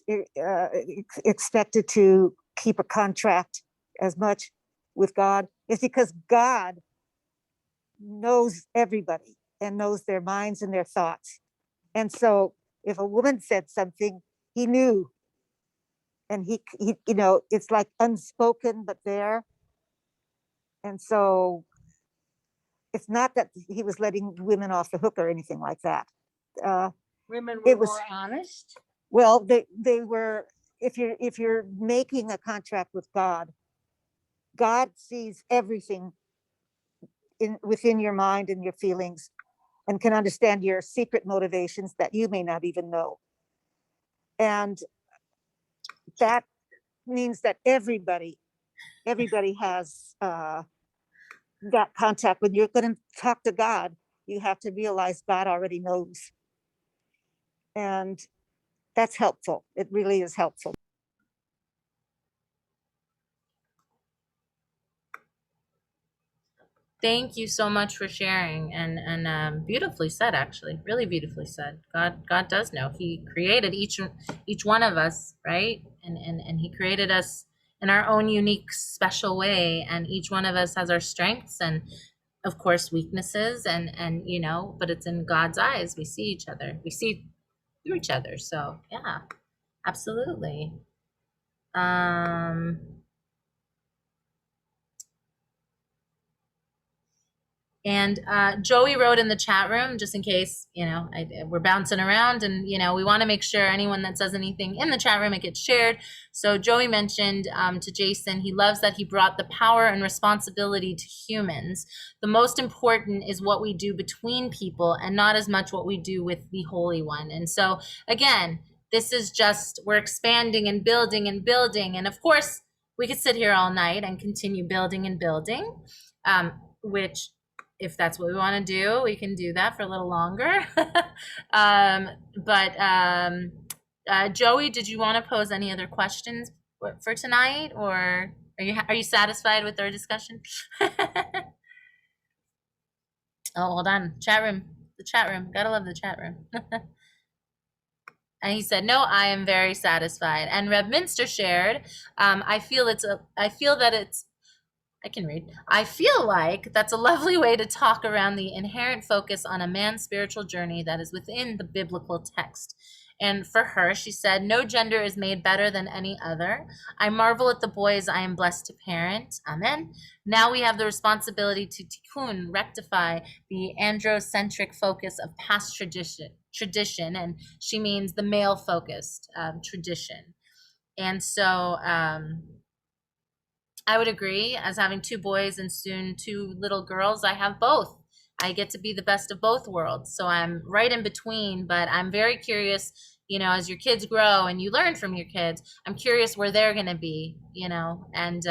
S9: expected to keep a contract as much with God is because God knows everybody and knows their minds and their thoughts. And so if a woman said something, he knew. And he it's like unspoken, but there. And so it's not that he was letting women off the hook or anything like that.
S5: Women were more honest.
S9: Well, they were, if you're making a contract with God, God sees everything within your mind and your feelings, and can understand your secret motivations that you may not even know. And that means that everybody has that contact. When you're going to talk to God, you have to realize God already knows. And that's helpful. It really is helpful.
S1: Thank you so much for sharing, and beautifully said, actually, really beautifully said. God does know. He created each one of us, right? And he created us in our own unique, special way, and each one of us has our strengths and, of course, weaknesses, and but it's in God's eyes we see each other. We see through each other. So yeah, Absolutely. And Joey wrote in the chat room, just in case, we're bouncing around and, we want to make sure anyone that says anything in the chat room, it gets shared. So Joey mentioned to Jason, he loves that he brought the power and responsibility to humans. The most important is what we do between people and not as much what we do with the Holy One. And so, again, this is just, we're expanding and building and building. And of course, we could sit here all night and continue building and building, which, if that's what we want to do, we can do that for a little longer. Joey, did you want to pose any other questions for tonight, or are you satisfied with our discussion? Oh, hold on, the chat room. Gotta love the chat room. And he said, no, I am very satisfied. And Reb Minster shared, I feel like that's a lovely way to talk around the inherent focus on a man's spiritual journey that is within the biblical text. And for her, she said, no gender is made better than any other. I marvel at the boys I am blessed to parent. Amen. Now we have the responsibility to tikkun, rectify the androcentric focus of past tradition, and she means the male-focused tradition. And so, I would agree. As having 2 boys and soon 2 little girls, I have both. I get to be the best of both worlds. So I'm right in between, but I'm very curious, as your kids grow and you learn from your kids, I'm curious where they're going to be, and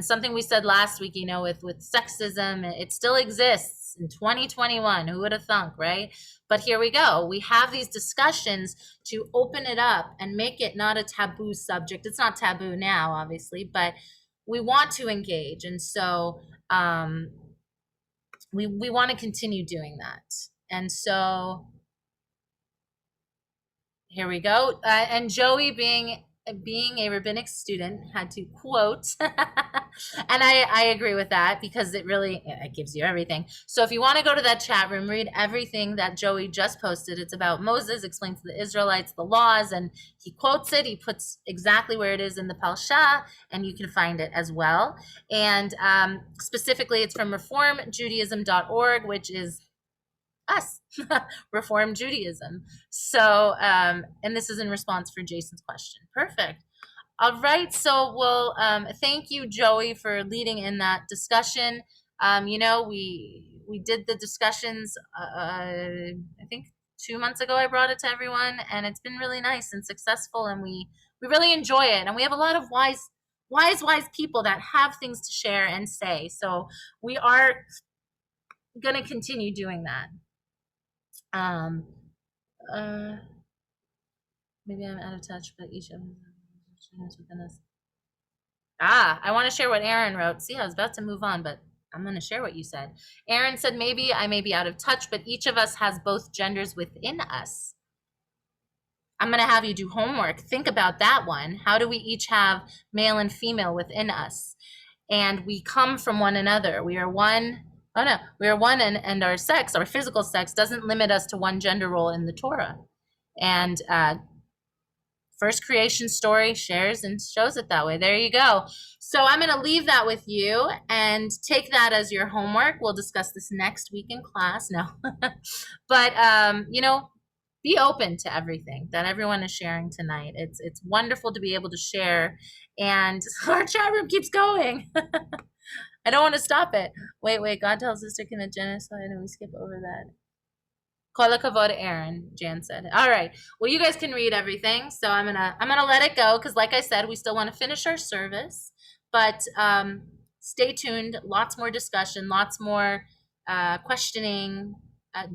S1: something we said last week, with sexism, it still exists in 2021. Who would have thunk, right? But here we go. We have these discussions to open it up and make it not a taboo subject. It's not taboo now, obviously, but we want to engage. And so we want to continue doing that. And so here we go. And Joey, being a rabbinic student, had to quote, and I agree with that, because it gives you everything. So if you want to go to that chat room, read everything that Joey just posted. It's about Moses, explains to the Israelites the laws, and he quotes it. He puts exactly where it is in the Parsha, and you can find it as well. And specifically, it's from reformjudaism.org, which is us, Reform Judaism. So, and this is in response for Jason's question. Perfect. All right. So we'll thank you, Joey, for leading in that discussion. We did the discussions, I think 2 months ago. I brought it to everyone, and it's been really nice and successful, and we really enjoy it. And we have a lot of wise people that have things to share and say. So we are going to continue doing that. Maybe I'm out of touch, but each of them within us. I want to share what Aaron wrote. See, I was about to move on, but I'm going to share what you said. Aaron said, maybe I may be out of touch, but each of us has both genders within us. I'm going to have you do homework. Think about that one. How do we each have male and female within us? And we come from one another. We are one. Oh no, we are one, and our sex, our physical sex, doesn't limit us to one gender role in the Torah. And First Creation Story shares and shows it that way. There you go. So I'm going to leave that with you and take that as your homework. We'll discuss this next week in class. No, but be open to everything that everyone is sharing tonight. It's wonderful to be able to share, and our chat room keeps going. I don't want to stop it. Wait. God tells us to commit genocide, and we skip over that. Kol hakavod, Aaron, Jan said. All right. Well, you guys can read everything, so I'm gonna let it go, because, like I said, we still want to finish our service. But stay tuned. Lots more discussion. Lots more questioning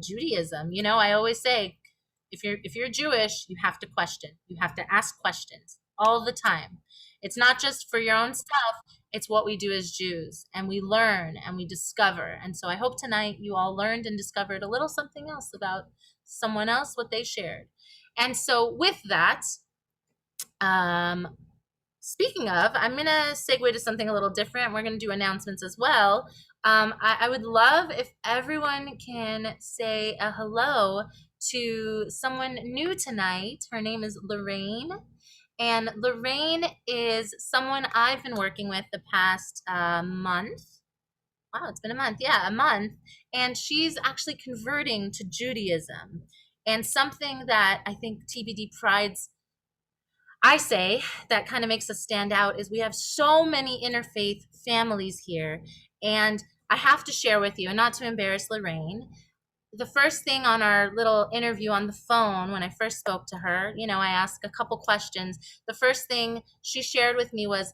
S1: Judaism. I always say, if you're Jewish, you have to question. You have to ask questions all the time. It's not just for your own stuff. It's what we do as Jews, and we learn and we discover. And so I hope tonight you all learned and discovered a little something else about someone else, what they shared. And so with that, speaking of, I'm going to segue to something a little different. We're going to do announcements as well. I would love if everyone can say a hello to someone new tonight. Her name is Lorraine. And Lorraine is someone I've been working with the past month. Wow, it's been a month. Yeah, a month. And she's actually converting to Judaism. And something that I think TBD prides, I say, that kind of makes us stand out is we have so many interfaith families here. And I have to share with you, and not to embarrass Lorraine, the first thing on our little interview on the phone, when I first spoke to her, I asked a couple questions. The first thing she shared with me was,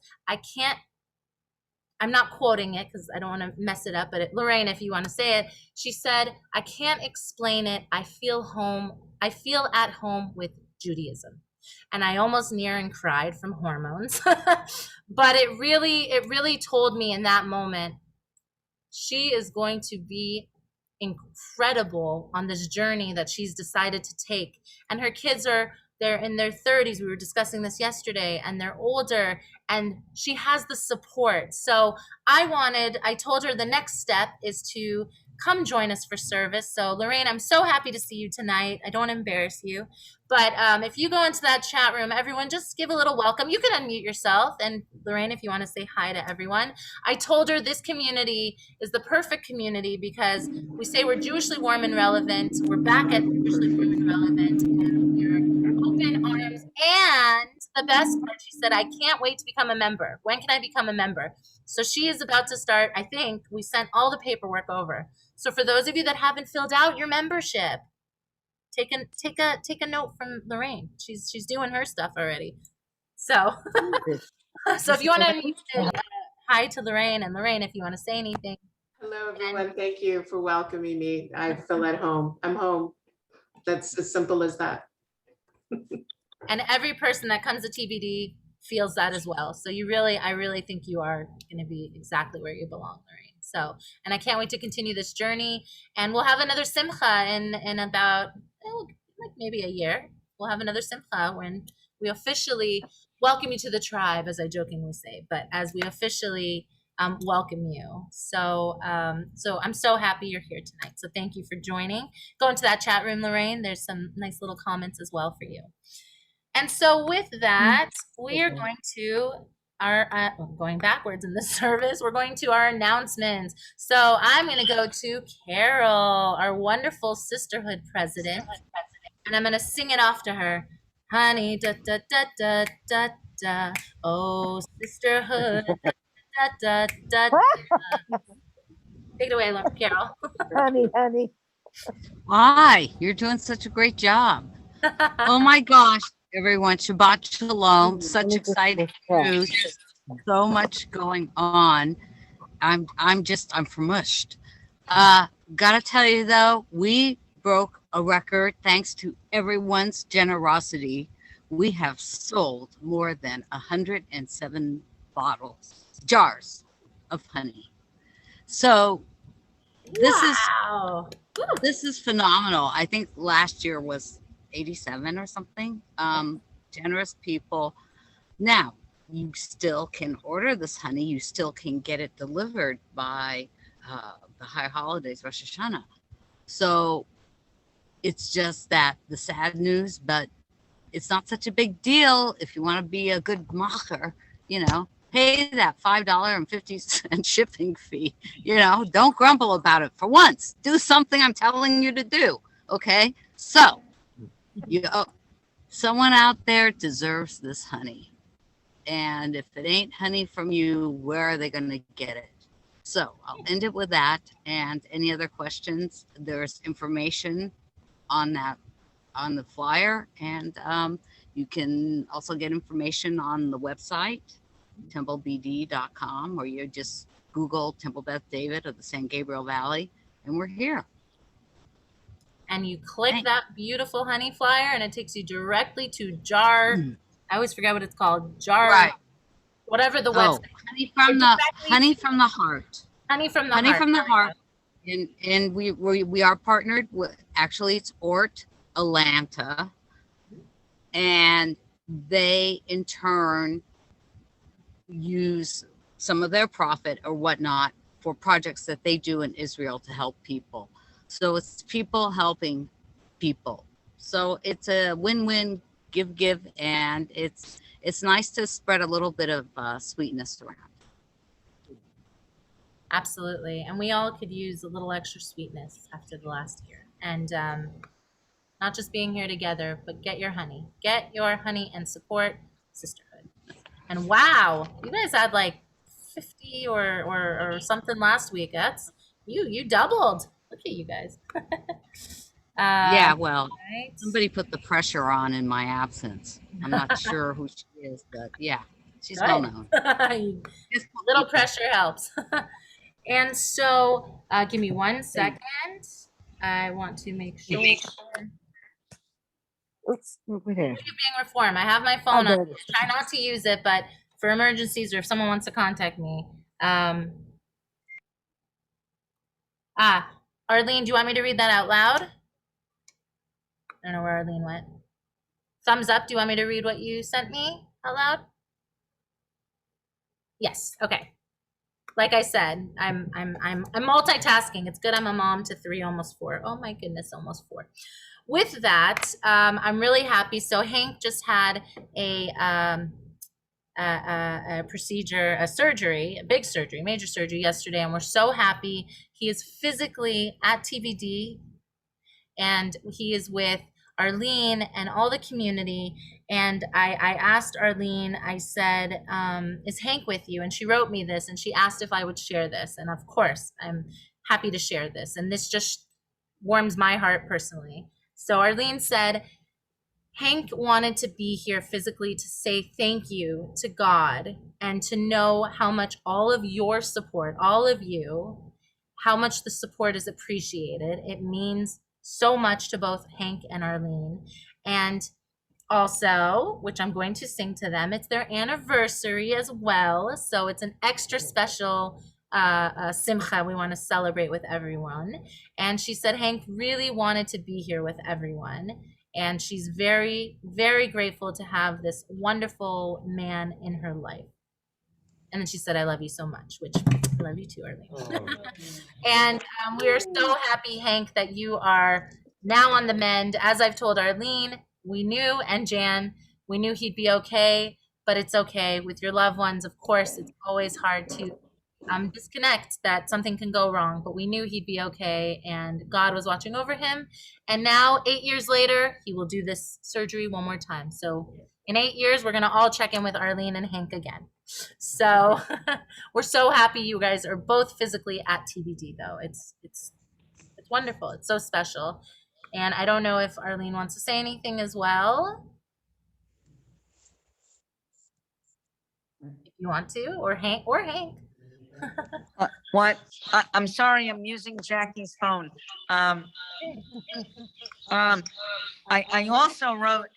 S1: I'm not quoting it because I don't want to mess it up, but Lorraine, if you want to say it, she said, I can't explain it. I feel at home with Judaism. And I almost near and cried from hormones. But it really told me in that moment, she is going to be incredible on this journey that she's decided to take. And her kids they're in their 30s. We were discussing this yesterday, and they're older, and she has the support. So I told her the next step is to come join us for service. So Lorraine, I'm so happy to see you tonight. I don't want to embarrass you, but if you go into that chat room, everyone just give a little welcome. You can unmute yourself. And Lorraine, if you want to say hi to everyone. I told her this community is the perfect community because we say we're Jewishly warm and relevant. We're back at Jewishly warm and relevant, and we're open arms. And the best part, she said, I can't wait to become a member. When can I become a member? So she is about to start. I think we sent all the paperwork over. So for those of you that haven't filled out your membership, take a note from Lorraine. She's doing her stuff already. So so if you want to say hi to Lorraine, and Lorraine, if you want to say anything.
S10: Hello, everyone. Thank you for welcoming me. I feel at home. I'm home. That's as simple as that.
S1: And every person that comes to TBD feels that as well. So I really think you are going to be exactly where you belong, Lorraine. So, and I can't wait to continue this journey. And we'll have another simcha in about like maybe a year. We'll have another simcha when we officially welcome you to the tribe, as I jokingly say, but as we officially welcome you. So I'm so happy you're here tonight. So thank you for joining. Go into that chat room, Lorraine. There's some nice little comments as well for you. And so with that, we are going to going backwards in the service. We're going to our announcements. So I'm going to go to Carol, our wonderful sisterhood president, and I'm going to sing it off to her. Honey, da da da da da da. Oh, sisterhood, da da da da. Take it away, Carol.
S9: Honey.
S11: Hi, you're doing such a great job. Oh my gosh, everyone, Shabbat Shalom. Such exciting news. So much going on. I'm frumushed. Gotta tell you though, we broke a record thanks to everyone's generosity. We have sold more than 107 jars of honey. So this is phenomenal. I think last year was 87 or something. Generous people. Now, you still can order this honey. You still can get it delivered by the high holidays, Rosh Hashanah. So it's just that the sad news, but it's not such a big deal if you want to be a good macher, pay that $5.50 shipping fee. Don't grumble about it for once. Do something I'm telling you to do. Okay. So someone out there deserves this honey. And if it ain't honey from you, where are they going to get it? So I'll end it with that. And any other questions? There's information on the flyer. And you can also get information on the website, templebd.com, or you just Google Temple Beth David of the San Gabriel Valley, and we're here.
S1: And you click that beautiful honey flyer, and it takes you directly to jar. I always forget what it's called. Jar,
S11: right?
S1: Whatever the website.
S11: Honey from the heart.
S1: Honey from the heart.
S11: And we are partnered with. Actually, it's Ort Atlanta, and they in turn use some of their profit or whatnot for projects that they do in Israel to help people. So it's people helping people. So it's a win-win, give, and it's nice to spread a little bit of sweetness around.
S1: Absolutely. And we all could use a little extra sweetness after the last year. And not just being here together, but get your honey. Get your honey and support sisterhood. And wow, you guys had like 50 or something last week. That's you doubled. Look at you guys.
S11: Yeah, well,
S1: right.
S11: somebody put the pressure on in my absence. I'm not sure who she is, but yeah, she's well known.
S1: Little pressure helps. And so, give me 1 second. I want to make sure.
S3: Oops, over there.
S1: Being reform. I have my phone
S3: there
S1: on.
S3: it is.
S1: Try not to use it, but for emergencies or if someone wants to contact me. Arlene, do you want me to read that out loud? I don't know where Arlene went. Thumbs up. Do you want me to read what you sent me out loud? Yes. Okay. Like I said, I'm multitasking. It's good. I'm a mom to 3, almost 4. Oh my goodness, almost 4. With that, I'm really happy. So Hank just had a procedure, a surgery, a big surgery, major surgery yesterday, and we're so happy. He is physically at TBD, and he is with Arlene and all the community. And I asked Arlene, I said, is Hank with you? And she wrote me this, and she asked if I would share this. And of course, I'm happy to share this. And this just warms my heart personally. So Arlene said, Hank wanted to be here physically to say thank you to God and to know how much all of your support, all of you, how much the support is appreciated. It means so much to both Hank and Arlene. And also, which I'm going to sing to them, it's their anniversary as well. So it's an extra special simcha we want to celebrate with everyone. And she said Hank really wanted to be here with everyone. And she's very, very grateful to have this wonderful man in her life. And then she said, I love you so much, which I love you too, Arlene. And we are so happy, Hank, that you are now on the mend. As I've told Arlene, we knew, and Jan, we knew he'd be okay, but it's okay. With your loved ones, of course, it's always hard to disconnect, that something can go wrong, but we knew he'd be okay, and God was watching over him. And now, 8 years later, he will do this surgery one more time. So in 8 years, we're going to all check in with Arlene and Hank again. So we're so happy you guys are both physically at TBD, though. It's wonderful. It's so special. And I don't know if Arlene wants to say anything as well. If you want to, or Hank.
S3: What? I'm sorry, I'm using Jackie's phone. I also wrote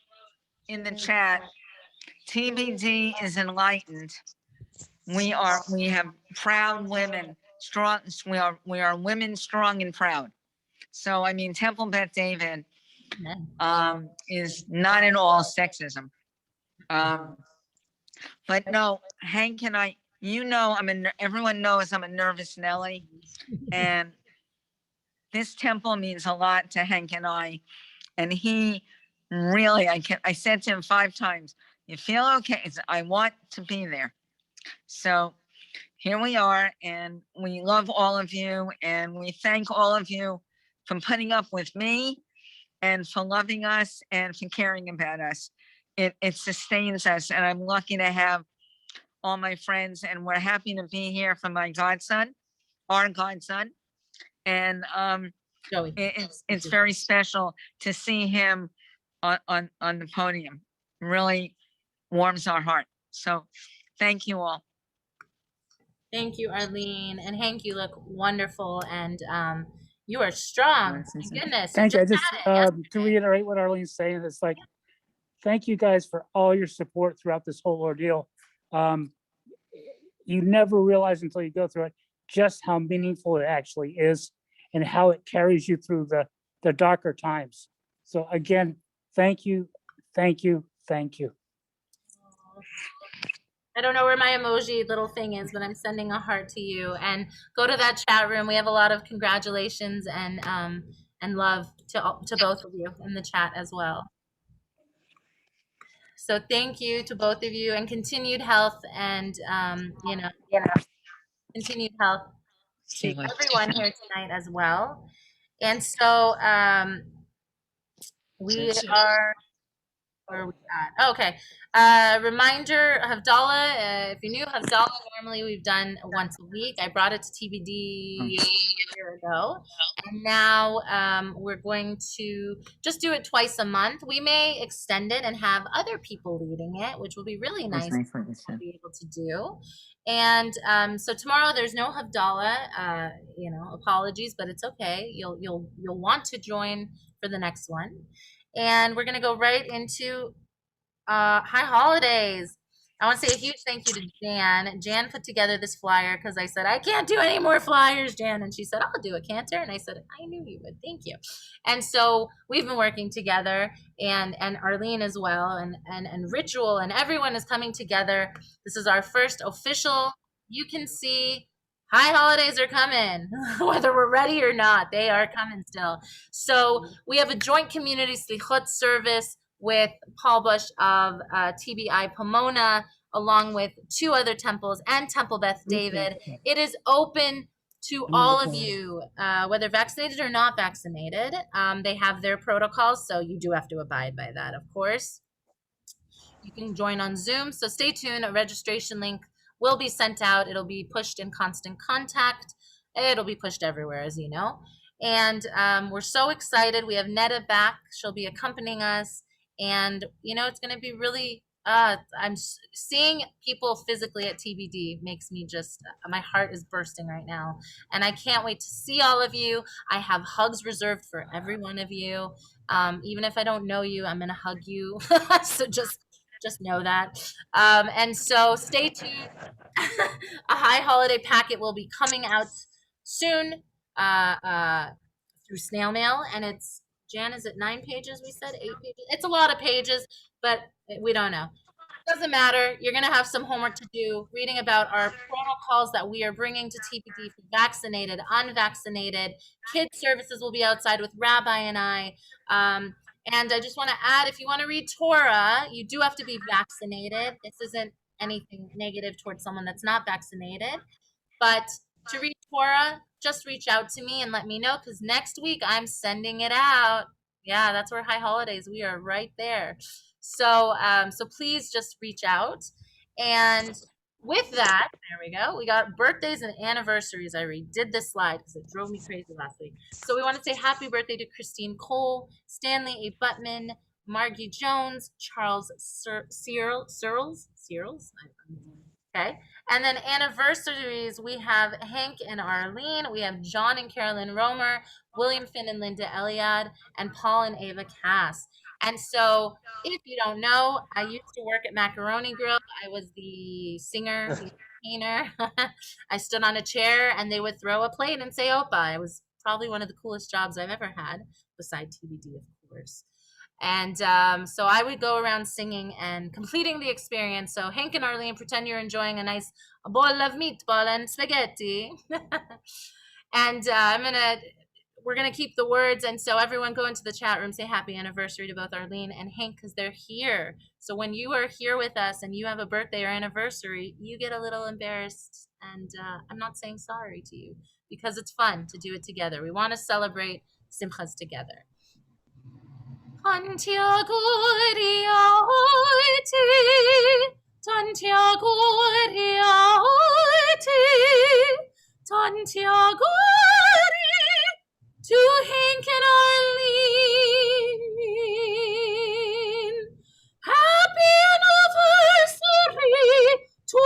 S3: in the chat, TBD is enlightened. We have proud women, strong. We are women strong and proud. So I mean, Temple Beth David is not at all sexism. But no, Hank and I, everyone knows I'm a nervous Nelly, and this temple means a lot to Hank and I. And he really, I said to him 5 times, you feel okay? He said, I want to be there. So here we are, and we love all of you, and we thank all of you for putting up with me and for loving us and for caring about us. It sustains us, and I'm lucky to have all my friends, and we're happy to be here for my godson, our godson. And it's very special to see him on the podium. Really warms our heart. So thank you all.
S1: Thank you, Arlene. And Hank, you look wonderful, and you are strong. My goodness.
S12: Thank you. I just to reiterate what Arlene's saying, it's like, thank you guys for all your support throughout this whole ordeal. You never realize until you go through it just how meaningful it actually is and how it carries you through the darker times. So again, thank you, thank you, thank you.
S1: I don't know where my emoji little thing is, but I'm sending a heart to you. And go to that chat room. We have a lot of congratulations and and love to both of you in the chat as well. So thank you to both of you, and continued health and continued health to everyone here tonight as well. And so we are, where are we at? Okay. Reminder, Havdalah, if you're new, Havdalah, normally we've done once a week. I brought it to TBD a year ago. And now we're going to just do it twice a month. We may extend it and have other people leading it, which will be really nice to be able to do. And so tomorrow there's no Havdalah, apologies, but it's okay. You'll want to join for the next one. And we're going to go right into high holidays. I want to say a huge thank you to Jan. Jan put together this flyer because I said, I can't do any more flyers, Jan. And she said, I'll do it, Cantor. And I said, I knew you would. Thank you. And so we've been working together, and Arlene as well, and Ritual, and everyone is coming together. This is our first official, you can see, high holidays are coming, whether we're ready or not. They are coming still. So we have a joint community slichot service with Paul Bush of TBI Pomona, along with 2 other temples and Temple Beth David. It is open to all of you, whether vaccinated or not vaccinated. They have their protocols, so you do have to abide by that, of course. You can join on Zoom, so stay tuned. A registration link will be sent out. It'll be pushed in Constant Contact. It'll be pushed everywhere, as you know. And we're so excited. We have Netta back. She'll be accompanying us. And, it's going to be really, I'm seeing people physically at TBD makes me just, my heart is bursting right now. And I can't wait to see all of you. I have hugs reserved for every one of you. Even if I don't know you, I'm going to hug you. So just know that. And so stay tuned. A high holiday packet will be coming out soon through snail mail, and it's, Jan, is it 9 pages? We said 8 pages. It's a lot of pages, but we don't know. Doesn't matter. You're going to have some homework to do, reading about our protocols that we are bringing to TPD for vaccinated, unvaccinated. Kids services will be outside with Rabbi and I. And I just want to add, if you want to read Torah, you do have to be vaccinated. This isn't anything negative towards someone that's not vaccinated. But to read Torah, just reach out to me and let me know, because next week I'm sending it out. Yeah, that's where high holidays, we are right there. So so please just reach out. And with that, there we go. We got birthdays and anniversaries. I redid this slide because it drove me crazy last week. So we want to say happy birthday to Christine Cole, Stanley A. Buttman, Margie Jones, Charles Searles. Okay. And then anniversaries, we have Hank and Arlene, we have John and Carolyn Romer, William Finn and Linda Eliad, and Paul and Ava Cass. And so if you don't know, I used to work at Macaroni Grill. I was the singer, the entertainer. I stood on a chair and they would throw a plate and say Opa. It was probably one of the coolest jobs I've ever had, besides TBD, of course. And so I would go around singing and completing the experience. So Hank and Arlene, pretend you're enjoying a nice bowl of meatball and spaghetti. And we're gonna keep the words. And so everyone go into the chat room, say happy anniversary to both Arlene and Hank, because they're here. So when you are here with us and you have a birthday or anniversary, you get a little embarrassed. And I'm not saying sorry to you, because it's fun to do it together. We want to celebrate simchas together. To Hank and Arlene, happy anniversary to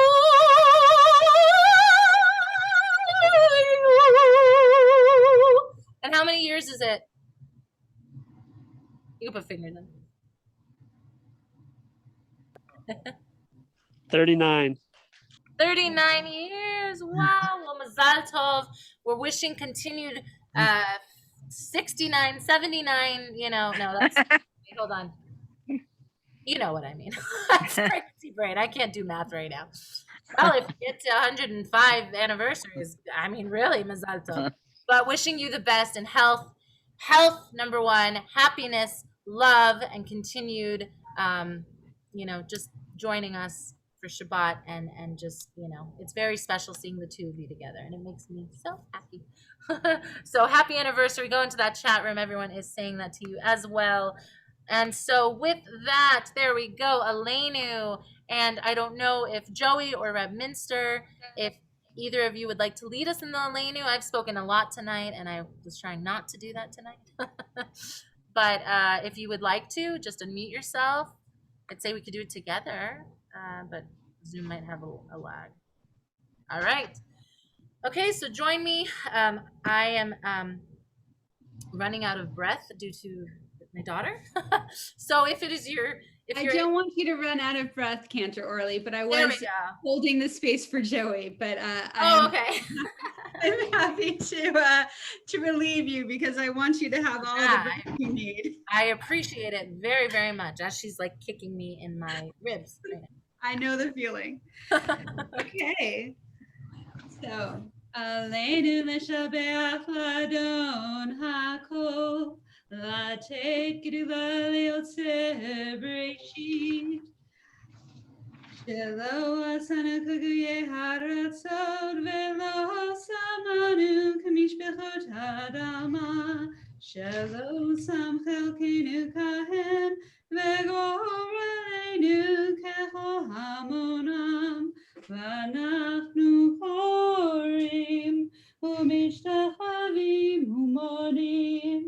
S1: you. And how many years is it? You can put fingers in.
S2: 39.
S1: 39 years. Wow. Well, Mazal Tov. We're wishing continued 69, 79, no, that's, hold on. You know what I mean. That's crazy brain. I can't do math right now. Well, if you get to 105 anniversaries, I mean, really, Mazal Tov. But wishing you the best in health, health, number one, happiness, love, and continued, just joining us for Shabbat, and just, it's very special seeing the two of you together, and it makes me so happy. So happy anniversary. Go into that chat room. Everyone is saying that to you as well. And so with that, there we go, Elenu. And I don't know if Joey or Reb Minster, if either of you would like to lead us in the Elenu. I've spoken a lot tonight, and I was trying not to do that tonight. But if you would like to, just unmute yourself. I'd say we could do it together, but Zoom might have a lag. All right. Okay, so join me. I am running out of breath due to my daughter. So if it is
S4: I don't want you to run out of breath, Cantor Orly, but I was holding the space for Joey. But
S1: okay.
S4: I'm happy to relieve you because I want you to have all the breath you need.
S1: I appreciate it very, very much. As she's like kicking me in my ribs.
S4: I know the feeling. Okay. So, Aleinu l'shabeach l'adon hakol, latet gedula liyotzeh b'reshit. Shelo asanu kuguyeh haratzot velo samanu kamishbechot hadama. Shelo sam chelkenu kahem v'gorelenu kechol hamonam. V'anachnu chorim u'mishtachavim u'modim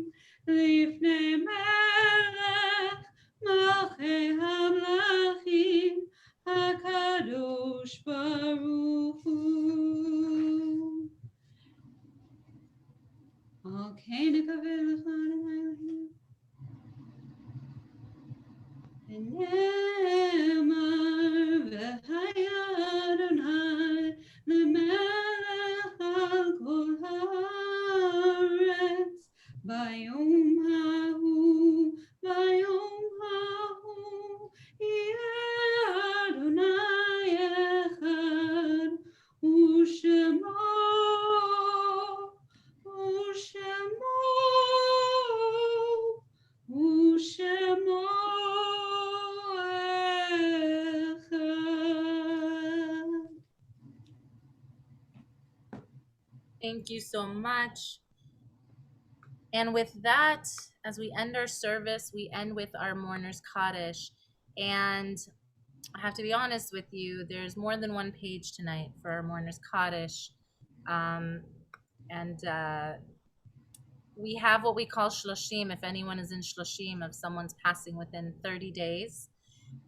S4: lifnei melech malchei hamlachim HaKadosh Baruch Hu. Okay, nekaveh l'chad V'nemar v'haya Adonai l'melech al kol haaretz bayom hahu yeh Adonai echad u'shemo
S1: Thank you so much. And with that, as we end our service, we end with our mourner's Kaddish. And I have to be honest with you, there's more than one page tonight for our mourner's Kaddish. We have what we call shloshim, if anyone is in shloshim, of someone's passing within 30 days.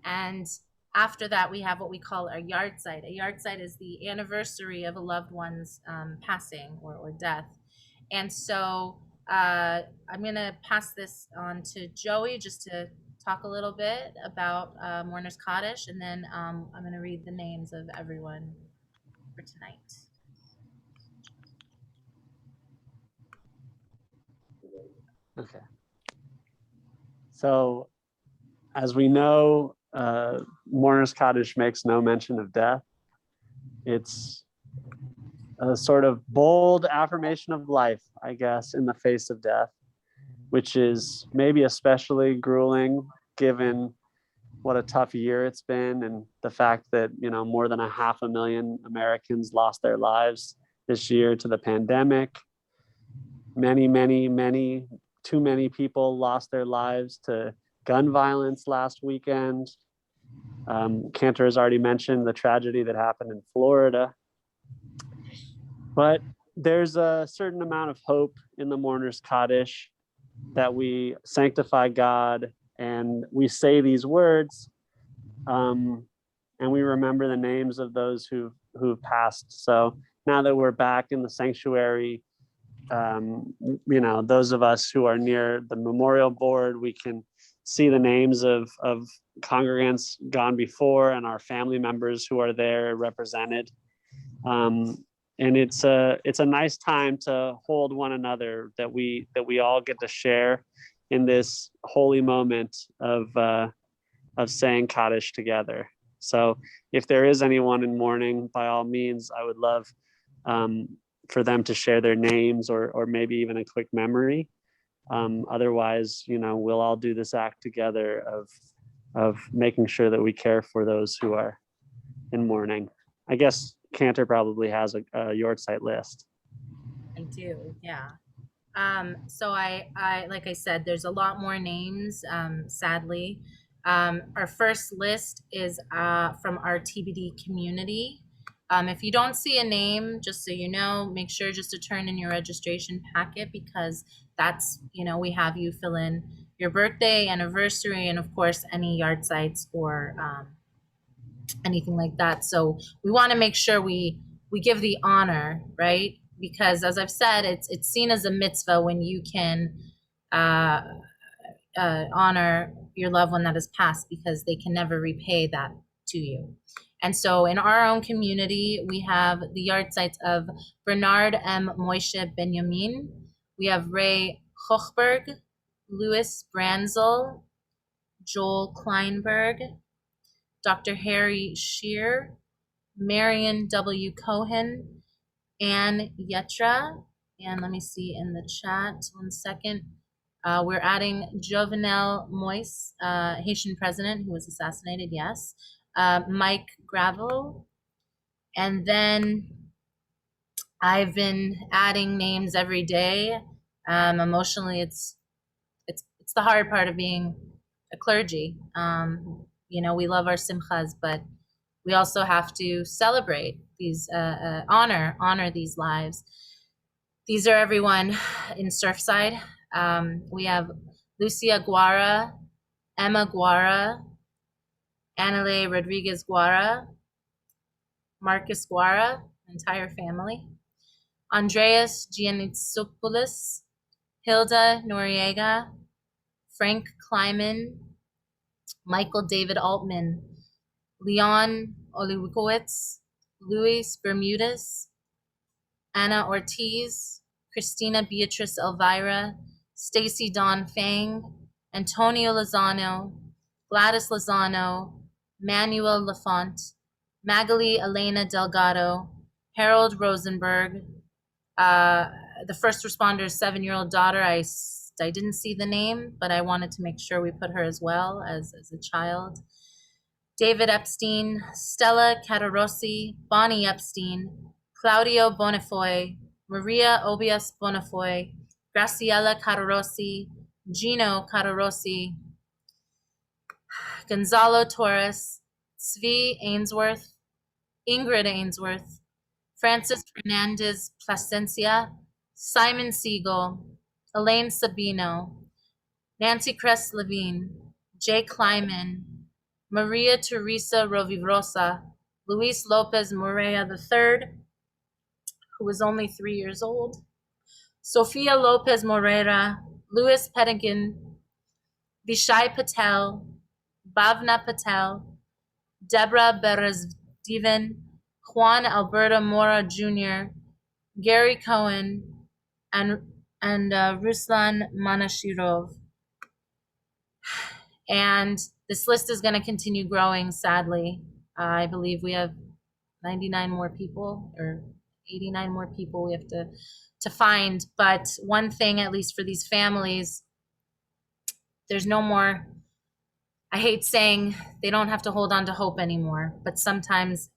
S1: And after that, we have what we call our yahrzeit. A yahrzeit is the anniversary of a loved one's passing or death. And so I'm going to pass this on to Joey just to talk a little bit about Mourner's Kaddish, and then I'm going to read the names of everyone for tonight.
S2: Okay. So, as we know, Mourner's Kaddish makes no mention of death. It's a sort of bold affirmation of life, I guess, in the face of death, which is maybe especially grueling given what a tough year it's been, and the fact that, more than 500,000 Americans lost their lives this year to the pandemic. Many, too many people lost their lives to gun violence last weekend. Cantor has already mentioned the tragedy that happened in Florida. But there's a certain amount of hope in the Mourner's Kaddish, that we sanctify God and we say these words, and we remember the names of those who've passed. So now that we're back in the sanctuary, those of us who are near the memorial board, we can see the names of congregants gone before and our family members who are there represented. And it's a nice time to hold one another, that we all get to share in this holy moment of saying Kaddish together. So if there is anyone in mourning, by all means, I would love for them to share their names or maybe even a quick memory. Otherwise, we'll all do this act together of making sure that we care for those who are in mourning. I guess Cantor probably has a yahrzeit list.
S1: I do, yeah. So I like I said, there's a lot more names, sadly. Our first list is from our TBD community. If you don't see a name, just so you know, make sure just to turn in your registration packet, because that's, we have you fill in your birthday, anniversary, and of course, any yahrzeits or anything like that. So we want to make sure we give the honor, right? Because as I've said, it's seen as a mitzvah when you can honor your loved one that has passed, because they can never repay that to you. And so in our own community, we have the yahrzeits of Bernard M. Moshe Benjamin. We have Ray Hochberg, Louis Branzel, Joel Kleinberg, Dr. Harry Shear, Marion W. Cohen, Ann Yetra, and let me see in the chat, 1 second. We're adding Jovenel Moise, Haitian president who was assassinated, yes. Mike Gravel, and then I've been adding names every day. Emotionally, it's the hard part of being a clergy. We love our simchas, but we also have to celebrate these, honor these lives. These are everyone in Surfside. We have Lucia Guara, Emma Guara, Anale Rodriguez Guara, Marcus Guara, entire family, Andreas Giannitsopoulos, Hilda Noriega, Frank Kleiman, Michael David Altman, Leon Oliwikowitz, Luis Bermudez, Anna Ortiz, Christina Beatrice Elvira, Stacy Dawn Fang, Antonio Lozano, Gladys Lozano, Manuel Lafont, Magali Elena Delgado, Harold Rosenberg, the first responder's 7-year-old daughter. I didn't see the name, but I wanted to make sure we put her as well as a child. David Epstein, Stella Catarossi, Bonnie Epstein, Claudio Bonifoy, Maria Obias Bonifoy, Graciela Catarossi, Gino Catarossi, Gonzalo Torres, Svi Ainsworth, Ingrid Ainsworth, Francis Fernandez Plasencia, Simon Siegel, Elaine Sabino, Nancy Cress Levine, Jay Kleiman, Maria Teresa Rovirosa, Luis Lopez Morea III, who was only 3 years old, Sofia Lopez Moreira, Louis Pettigan, Vishai Patel, Bhavna Patel, Deborah Berezdivan, Juan Alberto Mora Jr., Gary Cohen, and Ruslan Manashirov. And this list is going to continue growing, sadly. I believe we have 99 more people, or 89 more people we have to find. But one thing, at least for these families, there's no more, I hate saying they don't have to hold on to hope anymore, but sometimes,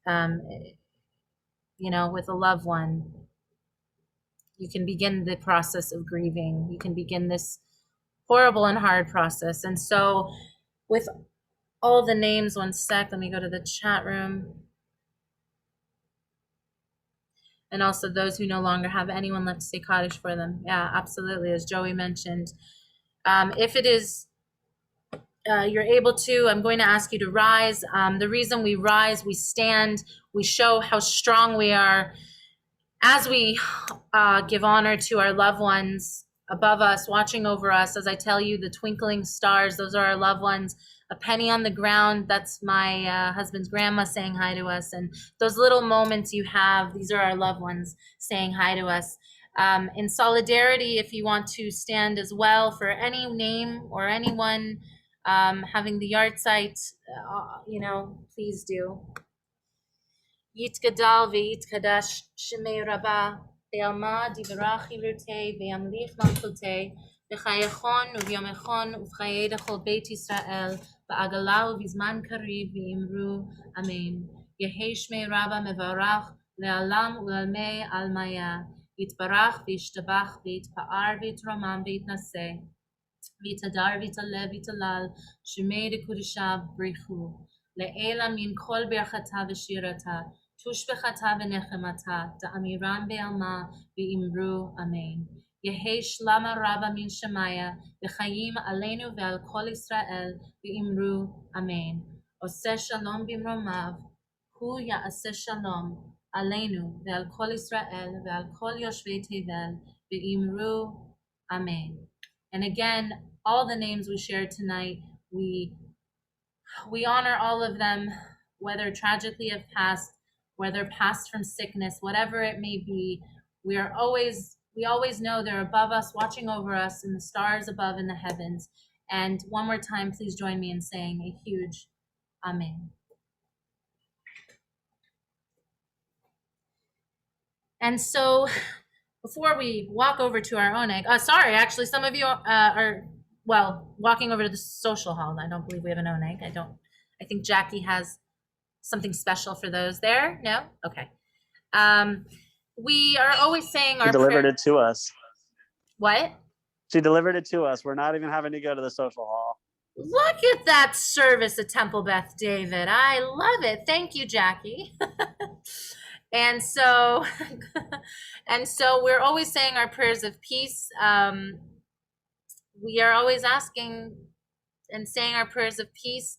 S1: with a loved one, you can begin the process of grieving. You can begin this horrible and hard process. And so with all the names, 1 sec, let me go to the chat room. And also those who no longer have anyone left to say Kaddish for them. Yeah, absolutely, as Joey mentioned. If it is, you're able to, I'm going to ask you to rise. The reason we rise, we stand, we show how strong we are as we give honor to our loved ones above us, watching over us. As I tell you, the twinkling stars, those are our loved ones. A penny on the ground, that's my husband's grandma saying hi to us. And those little moments you have, these are our loved ones saying hi to us. In solidarity, if you want to stand as well for any name or anyone having the yahrzeit, please do. Yitgadal ve'yitkadash shemei rabah ve'alma divarach ilute ve'amlich malchute בחייכון וביומכון ובחיי לכל בית ישראל, בעגלה ובזמן קריב, ואמרו אמן. יהי שמי רבא מבורך לעולם ולעולמי עלמיה, יתברך וישתבח ויתפאר ויתרומם ויתנשא, ויתהדר ויתעלה ויתהלל, שמי דקודשה בריחו, לעילה מן כל ברכתה ושירתה, תושבחתה ונחמתה, תאמירם בעלמה, ואמרו אמן. יהי שלמה רבה מן שמיה, וחיים עלינו ועל כל ישראל, ואמרו אמן. עושה שלום במרומיו, הוא יעשה שלום עלינו ועל כל ישראל ועל כל יושבי תבל, ואמרו amen. And again, all the names we shared tonight, we honor all of them, whether tragically have passed, whether passed from sickness, whatever it may be. We always know they're above us, watching over us, and the stars above in the heavens. And one more time, please join me in saying a huge amen. And so before we walk over to our own egg, actually, some of you are, walking over to the social hall. I don't believe we have an own egg. I think Jackie has something special for those there. No? Okay. We are always saying our
S2: She delivered
S1: prayer.
S2: it to us.
S1: What?
S2: She delivered it to us. We're not even having to go to the social hall.
S1: Look at that service at Temple Beth David. I love it. Thank you, Jackie. And so we're always saying our prayers of peace. We are always asking and saying our prayers of peace.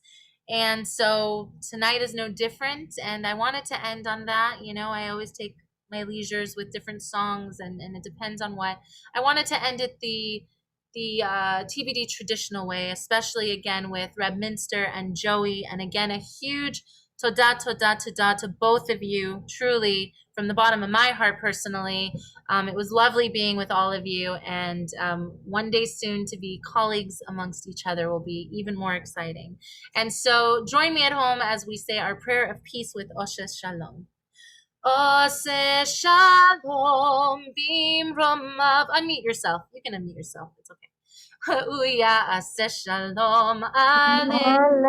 S1: And so tonight is no different. And I wanted to end on that. You know, I always take my leisures with different songs, and it depends on what. I wanted to end it the TBD traditional way, especially again with Reb Minster and Joey. And again, a huge toda to both of you, truly, from the bottom of my heart personally. It was lovely being with all of you, and one day soon to be colleagues amongst each other will be even more exciting. And so join me at home as we say our prayer of peace with Oseh Shalom. Oseh Shalom bimromav. Unmute yourself. You can unmute yourself. It's okay. Oseh Shalom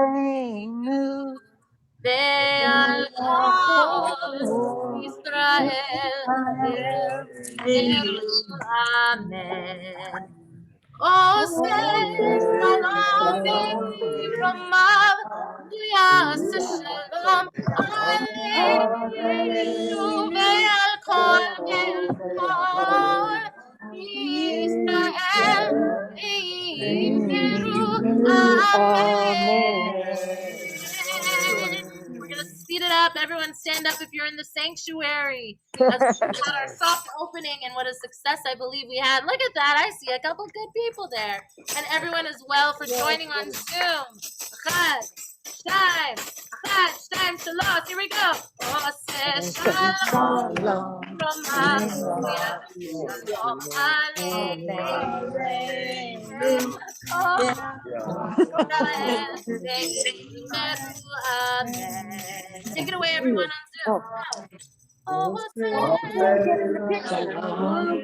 S1: aleinu. ועל כל ישראל אמן. עושה שלום במרומיו, ויעשה שלום עלינו ועל כל ישראל ואמרו אמן. We're going to speed it up. Everyone stand up if you're in the sanctuary. As we had our soft opening, and what a success I believe we had. Look at that. I see a couple good people there. And everyone as well for joining on Zoom. Achad, shtaim, shalos. Here we go. Oseh shalom from shalom aleinu. Take it away, everyone on Zoom. I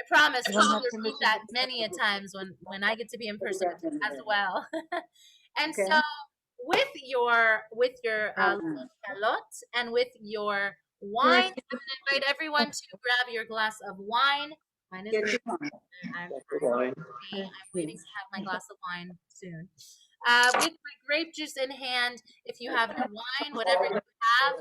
S1: promise we'll repeat that many a times when I get to be in person as well. And so with your halot and with your wine, I'm going to invite everyone to grab your glass of wine. Mine is I'm waiting to have my glass of wine soon. With my grape juice in hand, if you have your wine, whatever you have.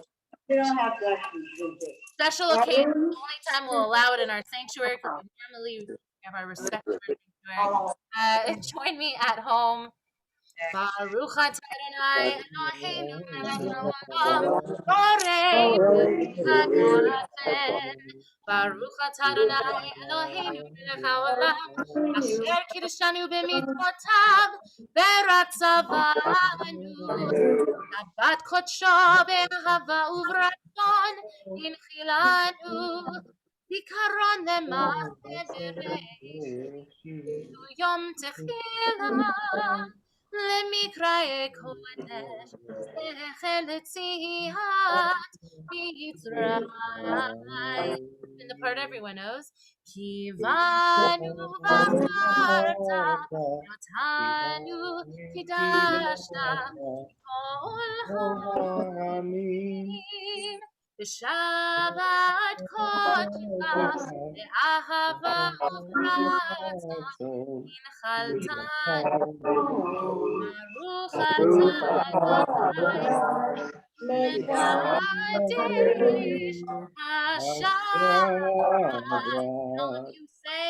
S1: Special occasion, the only time we'll allow it in our sanctuary, because we normally have our respect for our sanctuary. Join me at home. Baruch atah Adonai Eloheinu melech haolam, boreinu hagafen. Baruch atah Adonai Eloheinu melech haolam, asher kiddushanu b'mitzvotav v'ratzavanu. Shabbat kodsho be'ahava uv'ratzon, הנחילנו זיכרון למעשה בראשית, יום תחילה למקראי קודש, זכר לציאת מצרים. And the part everyone knows. Kivanu v'acharta, Yotanu kidashta, Kol ha'amim, B'Shabbat kodshcha, Be'ahava u'prata, Inchaltanu, Baruch atah Mekadesh Hashabbat. All of you say,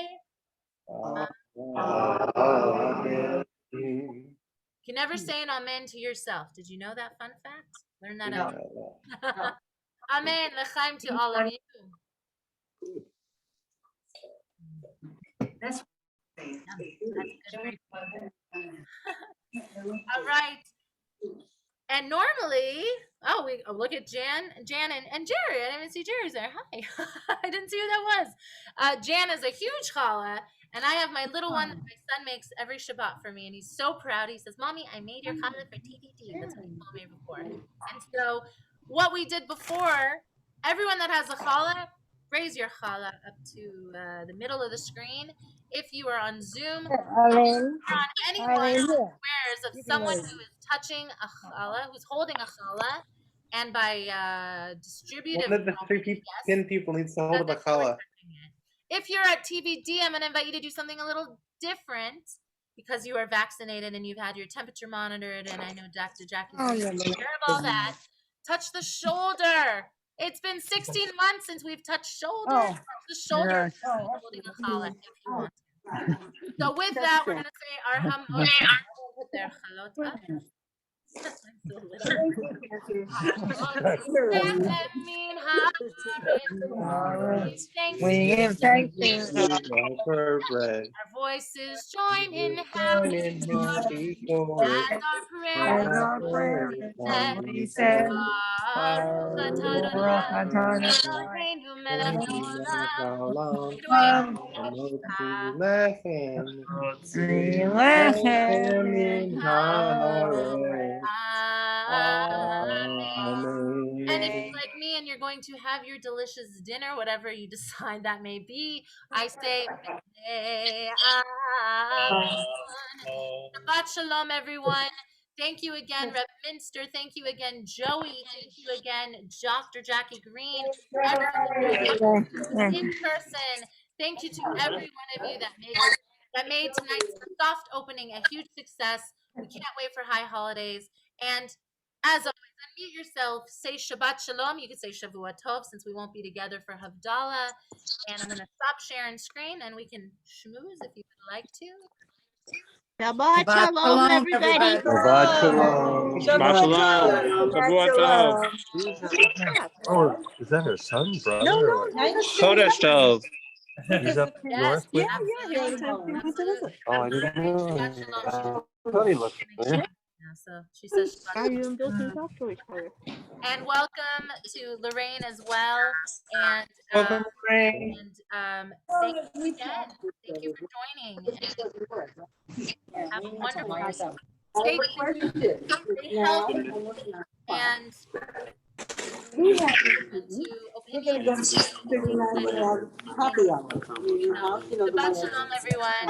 S1: you can never say an amen to yourself. Did you know that fun fact? Learn that out. Amen. L'chaim to all of you. That's good. Very good. All right. And normally, look at Jan and Jerry. I didn't even see Jerry's there. Hi. I didn't see who that was. Jan is a huge challah, and I have my little one that my son makes every Shabbat for me, and he's so proud. He says, "Mommy, I made your challah for TTT." That's what he told me before. And so, what we did before, everyone that has a challah, raise your challah up to the middle of the screen. If you are on Zoom, or on any one of the squares of someone who is touching a challah, who's holding a challah, and by distributive,
S8: one of the 10 people needs to hold the challah.
S1: If you're at TBD, I'm going to invite you to do something a little different because you are vaccinated and you've had your temperature monitored, and I know Dr. Jackie's taking care of all that. Touch the shoulder. It's been 16 months since we've touched shoulders. Touch the shoulder. Holding a challah if you want to. So with that, we're going to say our put their chalot up.
S3: We give thanks to
S8: for bread.
S1: Our voices join in happy as our prayers
S3: we say,
S1: And if you're like me and you're going to have your delicious dinner, whatever you decide that may be, I say, Shabbat Shalom, everyone. Thank you again, Reb Minster. Thank you again, Joey. Thank you again, Dr. Jackie Green. Everyone in person. Thank you to every one of you that made tonight's soft opening a huge success. We can't wait for high holidays. And as always, unmute yourself. Say Shabbat Shalom. You could say Shavua Tov since we won't be together for Havdalah. And I'm going to stop sharing screen and we can schmooze if you would like to.
S7: Shabbat Shalom, everybody.
S2: Shabbat Shalom.
S3: Shabbat Shalom.
S2: Shabbat Shalom.
S13: Oh, is that her son, brother?
S3: No,
S2: Kodesh Tov.
S13: He's up north with
S3: yeah.
S13: Oh, I didn't know.
S2: Thought he looked familiar.
S1: So she says Shabbat Shalom. And welcome to Lorraine as well. And
S8: Welcome, Lorraine.
S1: Thank you again. Thank you for joining. And have a wonderful day. Stay healthy and Shabbat Shalom, everyone.